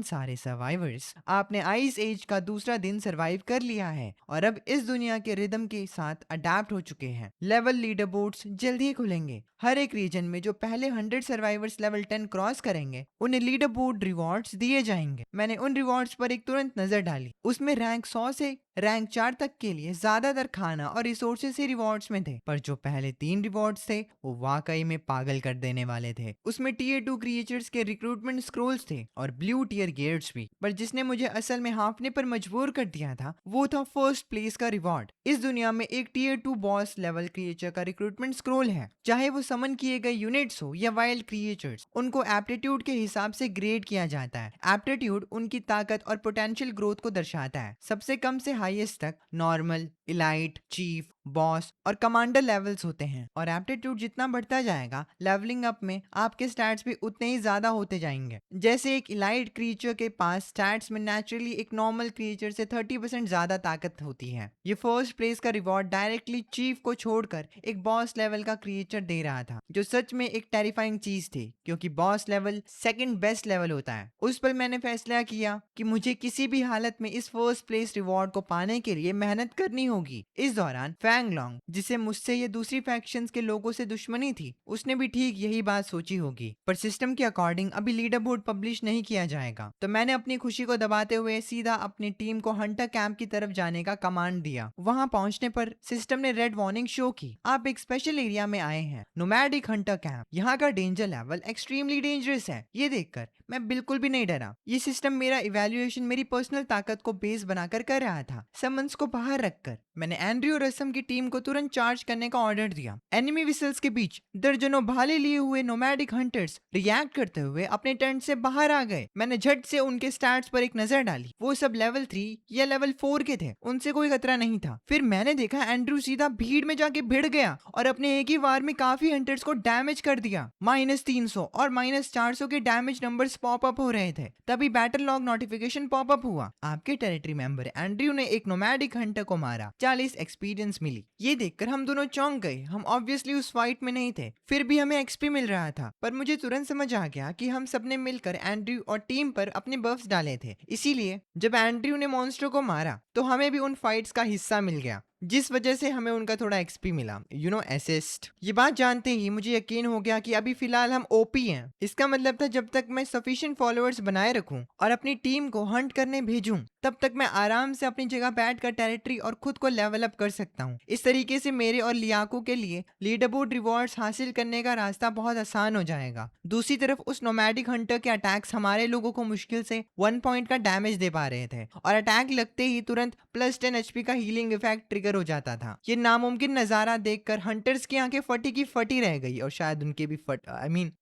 सारे सर्वाइवर्स, आपने आइस एज का दूसरा दिन सर्वाइव कर लिया है और अब इस दुनिया के रिदम के साथ अडेप्ट हो चुके हैं। लेवल लीडर बोर्ड्स जल्द ही खुलेंगे। हर एक रीजन में जो पहले 100 सर्वाइवर्स लेवल 10 क्रॉस करेंगे उन्हें लीडर बोर्ड रिवॉर्ड्स दिए जाएंगे। मैंने उन रिवॉर्ड्स पर एक तुरंत नजर डाली। उसमें रैंक 100 से रैंक 4 तक के लिए ज्यादातर खाना और रिसोर्सेज से रिवॉर्ड्स में थे, पर जो पहले 3 रिवॉर्ड्स थे वो वाकई में पागल कर देने वाले थे। उसमें टीयर 2 क्रिएचर्स के रिक्रूटमेंट स्क्रोल्स थे और ब्लू टीयर गेट्स भी, पर जिसने मुझे असल में हाफने पर मजबूर कर दिया था वो था फर्स्ट प्लेस का रिवॉर्ड। इस दुनिया में एक टीयर 2 बॉस लेवल क्रिएचर का रिक्रूटमेंट स्क्रोल है, चाहे वो समन किए गए यूनिट्स हो या वाइल्ड क्रिएचर्स, उनको एप्टीट्यूड के हिसाब से ग्रेड किया जाता है। एप्टीट्यूड उनकी ताकत और पोटेंशियल ग्रोथ को दर्शाता है। सबसे कम से हाईएस्ट तक नॉर्मल, इलाइट, चीफ, बॉस और कमांडर लेवल्स होते हैं, और एप्टीट्यूड जितना बढ़ता जाएगा लेवलिंग अप में आपके स्टैट्स भी उतने ही ज्यादा होते जाएंगे। जैसे एक इलाइट क्रिएचर के पास स्टैट्स में नेचुरली एक नॉर्मल क्रिएचर से 30% ज्यादा ताकत होती है। ये फर्स्ट प्लेस का रिवॉर्ड डायरेक्टली चीफ को छोड़कर एक बॉस लेवल का क्रिएचर दे रहा था, जो सच में एक टेरिफाइंग चीज थी, क्योंकि boss level second best level होता है। उस पर मैंने फैसला किया कि मुझे किसी भी हालत में इस फर्स्ट प्लेस रिवॉर्ड को पाने के लिए मेहनत करनी होगी। इस दौरान फैंग लॉन्ग, जिसे मुझसे ये दूसरी फैक्शंस के लोगों से दुश्मनी थी, उसने भी ठीक यही बात सोची होगी, पर सिस्टम के अकॉर्डिंग अभी लीडर बोर्ड पब्लिश नहीं किया जाएगा। तो मैंने अपनी खुशी को दबाते हुए सीधा अपनी टीम को हंटर कैंप की तरफ जाने का कमांड दिया। वहां पहुंचने पर सिस्टम ने रेड वार्निंग शो की, आप एक स्पेशल एरिया में आए हैं, नोमैडिक हंटर कैंप। यहाँ का डेंजर लेवल एक्सट्रीमली डेंजरस है। ये देखकर मैं बिल्कुल भी नहीं डरा। ये सिस्टम मेरा इवैल्यूएशन मेरी पर्सनल ताकत को बेस बनाकर कर रहा था। समन्स को बाहर रखकर मैंने एंड्रयू और रसम की टीम को तुरंत चार्ज करने का ऑर्डर दिया। एनिमी विसल्स के बीच दर्जनों भाले लिए हुए नोमैडिक हंटर्स रिएक्ट करते हुए अपने टेंट से बाहर आ गए। मैंने झट से उनके स्टैट्स पर एक नजर डाली। वो सब लेवल 3 या लेवल 4 के थे, उनसे कोई खतरा नहीं था। फिर मैंने देखा एंड्रयू सीधा भीड़ में जाके भिड़ गया और अपने एक ही वार में काफी हंटर्स को डैमेज कर दिया। -300 और -400 के डैमेज नंबर्स पॉप अप हो रहे थे। तभी battle log notification pop up हुआ, आपके टेरिटरी मेंबर एंड्रयू ने एक नोमैडिक हंटर को मारा, 40 एक्सपीरियंस मिली। ये देखकर हम दोनों चौंक गए। हम ऑब्वियसली उस फाइट में नहीं थे, फिर भी हमें एक्सपी मिल रहा था। पर मुझे तुरंत समझ आ गया कि हम सबने मिलकर एंड्रयू और टीम पर अपने बफ्स डाले थे, इसीलिए जब एंड्रयू ने मॉन्स्टर को मारा तो हमें भी उन फाइट्स का हिस्सा मिल गया, जिस वजह से हमें उनका थोड़ा एक्सपी मिला, असिस्ट। ये बात जानते ही मुझे यकीन हो गया कि अभी फिलहाल हम ओपी हैं। इसका मतलब था जब तक मैं सफिशिएंट फॉलोअर्स बनाए रखूं और अपनी टीम को हंट करने भेजूं, तब तक मैं आराम से अपनी जगह बैठकर टेरिटरी और खुद को लेवल अप कर सकता हूं। इस तरीके से मेरे और लियाको के लिए लीडर बोर्ड रिवॉर्ड्स हासिल करने का रास्ता बहुत आसान हो जाएगा। दूसरी तरफ उस नोमैडिक हंटर के अटैक्स हमारे लोगों को मुश्किल से 1 पॉइंट का डैमेज दे पा रहे थे, और अटैक लगते ही तुरंत +10 HP का हीलिंग इफेक्ट ट्रिगर हो जाता था। ये नामुमकिन नजारा देखकर हंटर्स की आंखें फटी की फटी रह गई, और शायद उनके भी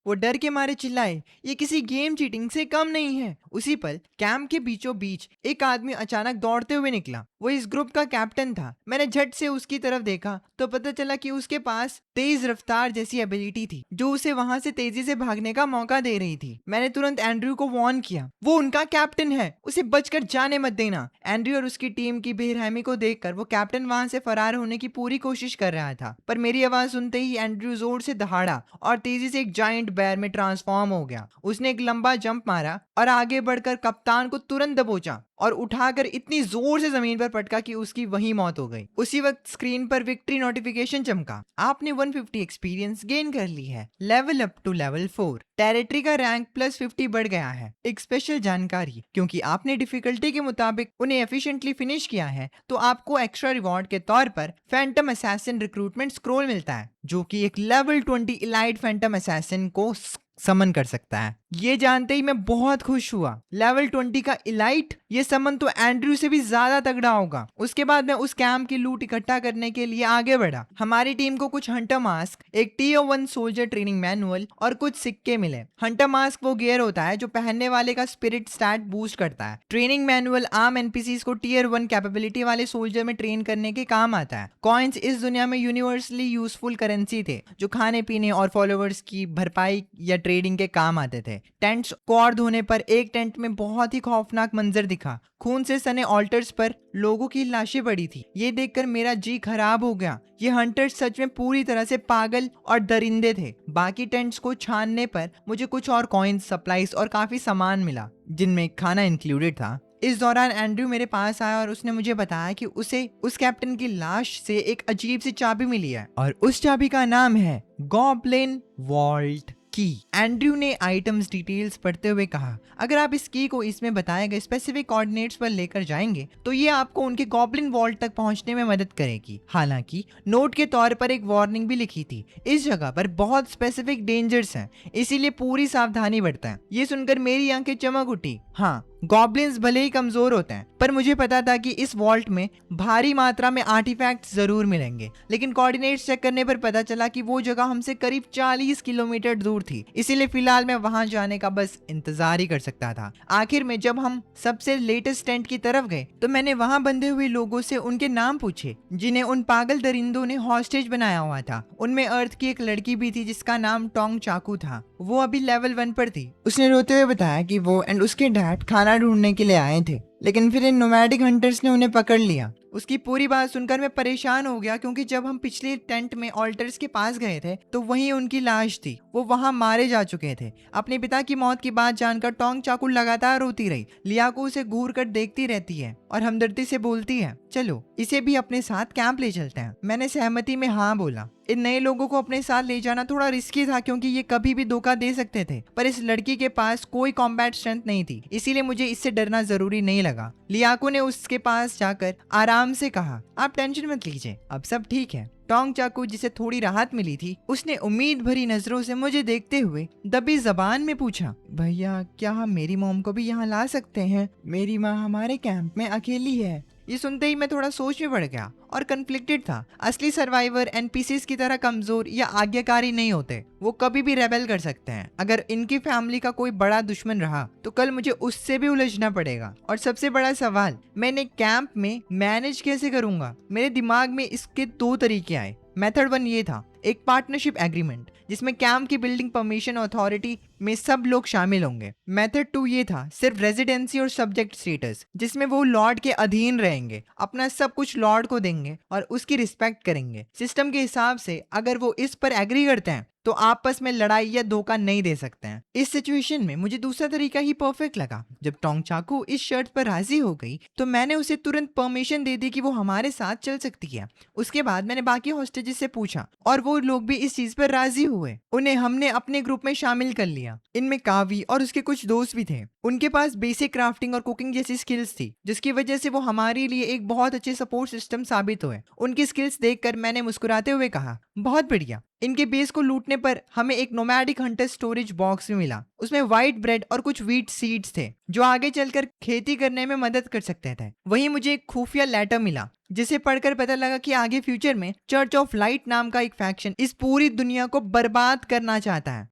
वो डर के मारे चिल्लाए, ये किसी गेम चीटिंग से कम नहीं है। उसी पल कैंप के बीचों बीच एक आदमी अचानक दौड़ते हुए निकला। वो इस ग्रुप का कैप्टन था। मैंने झट से उसकी तरफ देखा तो पता चला कि उसके पास तेज रफ्तार जैसी एबिलिटी थी, जो उसे वहां से तेजी से भागने का मौका दे रही थी। मैंने तुरंत एंड्रयू को वार्न किया, वो उनका कैप्टन है, उसे बचकर जाने मत देना। एंड्रयू और उसकी टीम की बेरहमी को देखकर वो कैप्टन वहां से फरार होने की पूरी कोशिश कर रहा था, पर मेरी आवाज सुनते ही एंड्रयू जोर से दहाड़ा और तेजी से एक जायंट बेयर में ट्रांसफॉर्म हो गया। उसने एक लंबा जंप मारा और आगे बढ़कर कप्तान को तुरंत दबोचा और उठाकर इतनी जोर से जमीन पर पटका कि उसकी वहीं मौत हो गई। उसी वक्त स्क्रीन पर विक्ट्री नोटिफिकेशन चमका, आपने 150 एक्सपीरियंस गेन कर ली है, level up to level 4, territory का रैंक +50 बढ़ गया है। एक स्पेशल जानकारी, क्योंकि आपने डिफिकल्टी के मुताबिक उन्हें एफिशिएंटली फिनिश किया है, तो आपको एक्स्ट्रा रिवॉर्ड के तौर पर फैंटम असैसिन रिक्रूटमेंट स्क्रोल मिलता है, जो कि एक लेवल 20 इलाइट फैंटम असैसिन को समन कर सकता है। ये जानते ही मैं बहुत खुश हुआ। लेवल 20 का इलाइट, ये समन तो एंड्रयू से भी ज्यादा तगड़ा होगा। उसके बाद मैं उस कैंप की लूट इकट्ठा करने के लिए आगे बढ़ा। हमारी टीम को कुछ हंटर मास्क, एक Tier 1 सोल्जर ट्रेनिंग मैनुअल और कुछ सिक्के मिले। हंटर मास्क वो गियर होता है जो पहनने वाले का स्पिरिट स्टैट बूस्ट करता है। ट्रेनिंग मैनुअल आम एनपीसीज को Tier 1 कैपेबिलिटी वाले सोल्जर में ट्रेन करने के काम आता है। कॉइन्स इस दुनिया में यूनिवर्सली यूजफुल करेंसी थे, जो खाने पीने और फॉलोअर्स की भरपाई या ट्रेडिंग के काम आते थे। टेंट्स कॉर्ड होने पर एक टेंट में बहुत ही खौफनाक मंजर दिखा। खून से सने ऑल्टर्स पर लोगों की लाशें पड़ी थी। ये देखकर मेरा जी खराब हो गया। ये हंटर्स सच में पूरी तरह से पागल और दरिंदे थे। बाकी टेंट्स को छानने पर मुझे कुछ और कॉइन्स, सप्लाईज और काफी सामान मिला, जिनमें खाना इंक्लूडेड था। इस दौरान एंड्रयू मेरे पास आया और उसने मुझे बताया कि उसे उस कैप्टन की लाश से एक अजीब सी चाबी मिली है, और उस चाबी का नाम है गॉब्लिन वॉल्ट की। एंड्रयू ने आइटम्स डिटेल्स पढ़ते हुए कहा, अगर आप इस की को इसमें बताए गए स्पेसिफिक कोऑर्डिनेट्स पर लेकर जाएंगे तो ये आपको उनके गॉब्लिन वॉल्ट तक पहुंचने में मदद करेगी। हालांकि नोट के तौर पर एक वार्निंग भी लिखी थी, इस जगह पर बहुत स्पेसिफिक डेंजर्स हैं, इसीलिए पूरी सावधानी बरतें। ये सुनकर मेरी आंखें चमक उठी। हाँ, गॉब्लिन्स भले ही कमजोर होते हैं, पर मुझे पता था कि इस वॉल्ट में भारी मात्रा में आर्टिफैक्ट्स जरूर मिलेंगे। लेकिन कोऑर्डिनेट्स चेक करने पर पता चला कि वो जगह हमसे करीब 40 किलोमीटर दूर थी, इसीलिए फिलहाल मैं वहां जाने का बस इंतजार ही कर सकता था। आखिर में जब हम सबसे लेटेस्ट टेंट की तरफ गए तो मैंने वहां बंधे हुए लोगों से उनके नाम पूछे जिन्हें उन पागल दरिंदों ने हॉस्टेज बनाया हुआ था। उनमें अर्थ की एक लड़की भी थी जिसका नाम टोंग चाकू था। वो अभी लेवल 1 पर थी। उसने रोते हुए बताया कि वो एंड उसके डैड खाना ढूंढने के लिए आए थे, लेकिन फिर इन नोमैडिक हंटर्स ने उन्हें पकड़ लिया। उसकी पूरी बात सुनकर मैं परेशान हो गया, क्योंकि जब हम पिछले टेंट में ऑल्टर्स के पास गए थे तो वहीं उनकी लाश थी। वो वहां मारे जा चुके थे। अपने पिता की मौत की बात जानकर टोंग चाकू लगातार रोती रही। लियाको उसे घूर कर देखती रहती है और हमदर्दी से बोलती है, चलो इसे भी अपने साथ कैंप ले चलते हैं। मैंने सहमति में हाँ बोला। इन नए लोगों को अपने साथ ले जाना थोड़ा रिस्की था, क्योंकि ये कभी भी धोखा दे सकते थे, पर इस लड़की के पास कोई कॉम्बैट स्ट्रेंथ नहीं थी, इसीलिए मुझे इससे डरना जरूरी नहीं लगा। लियाको ने उसके पास जाकर आराम से कहा, आप टेंशन मत लीजिए, अब सब ठीक है। टोंग चाकू, जिसे थोड़ी राहत मिली थी, उसने उम्मीद भरी नजरों से मुझे देखते हुए दबी जबान में पूछा, भैया क्या हम मेरी मॉम को भी यहाँ ला सकते हैं? मेरी माँ हमारे कैंप में अकेली है। ये सुनते ही मैं थोड़ा सोच में पड़ गया और कन्फ्लिक्टेड था। असली सर्वाइवर एनपीसीज की तरह कमजोर या आज्ञाकारी नहीं होते, वो कभी भी रेबेल कर सकते हैं। अगर इनकी फैमिली का कोई बड़ा दुश्मन रहा तो कल मुझे उससे भी उलझना पड़ेगा। और सबसे बड़ा सवाल, मैंने कैंप में मैनेज कैसे करूंगा? मेरे दिमाग में इसके 2 तरीके आए। मेथड 1 ये था, एक पार्टनरशिप एग्रीमेंट जिसमें कैंप की बिल्डिंग परमिशन अथॉरिटी में सब लोग शामिल होंगे। मेथड 2 ये था, सिर्फ रेजिडेंसी और सब्जेक्ट स्टेटस, जिसमें वो लॉर्ड के अधीन रहेंगे, अपना सब कुछ लॉर्ड को देंगे और उसकी रिस्पेक्ट करेंगे। सिस्टम के हिसाब से अगर वो इस पर एग्री करते हैं तो आपस में लड़ाई या धोखा नहीं दे सकते हैं। इस सिचुएशन में मुझे दूसरा तरीका ही परफेक्ट लगा। जब टोंग चाकू इस शर्त पर राजी हो गई तो मैंने उसे तुरंत परमिशन दे दी कि वो हमारे साथ चल सकती है। उसके बाद मैंने बाकी हॉस्टेजेस से पूछा और वो लोग भी इस चीज पर राजी हुए। उन्हें हमने अपने ग्रुप में शामिल कर लिया। इनमें कावी और उसके कुछ दोस्त भी थे। उनके पास बेसिक क्राफ्टिंग और कुकिंग जैसी स्किल्स थी, जिसकी वजह से वो हमारे लिए एक बहुत अच्छे सपोर्ट सिस्टम साबित हुए। उनकी स्किल्स देखकर मैंने मुस्कुराते हुए कहा, बहुत बढ़िया। इनके बेस को लूटने पर हमें एक नोमैडिक हंटर स्टोरेज बॉक्स भी मिला। उसमें व्हाइट ब्रेड और कुछ व्हीट सीड्स थे जो आगे चलकर खेती करने में मदद कर सकते थे। वहीं मुझे एक खुफिया लेटर मिला जिसे पढ़कर पता लगा कि आगे फ्यूचर में चर्च ऑफ लाइट नाम का एक फैक्शन इस पूरी दुनिया को बर्बाद करना चाहता है।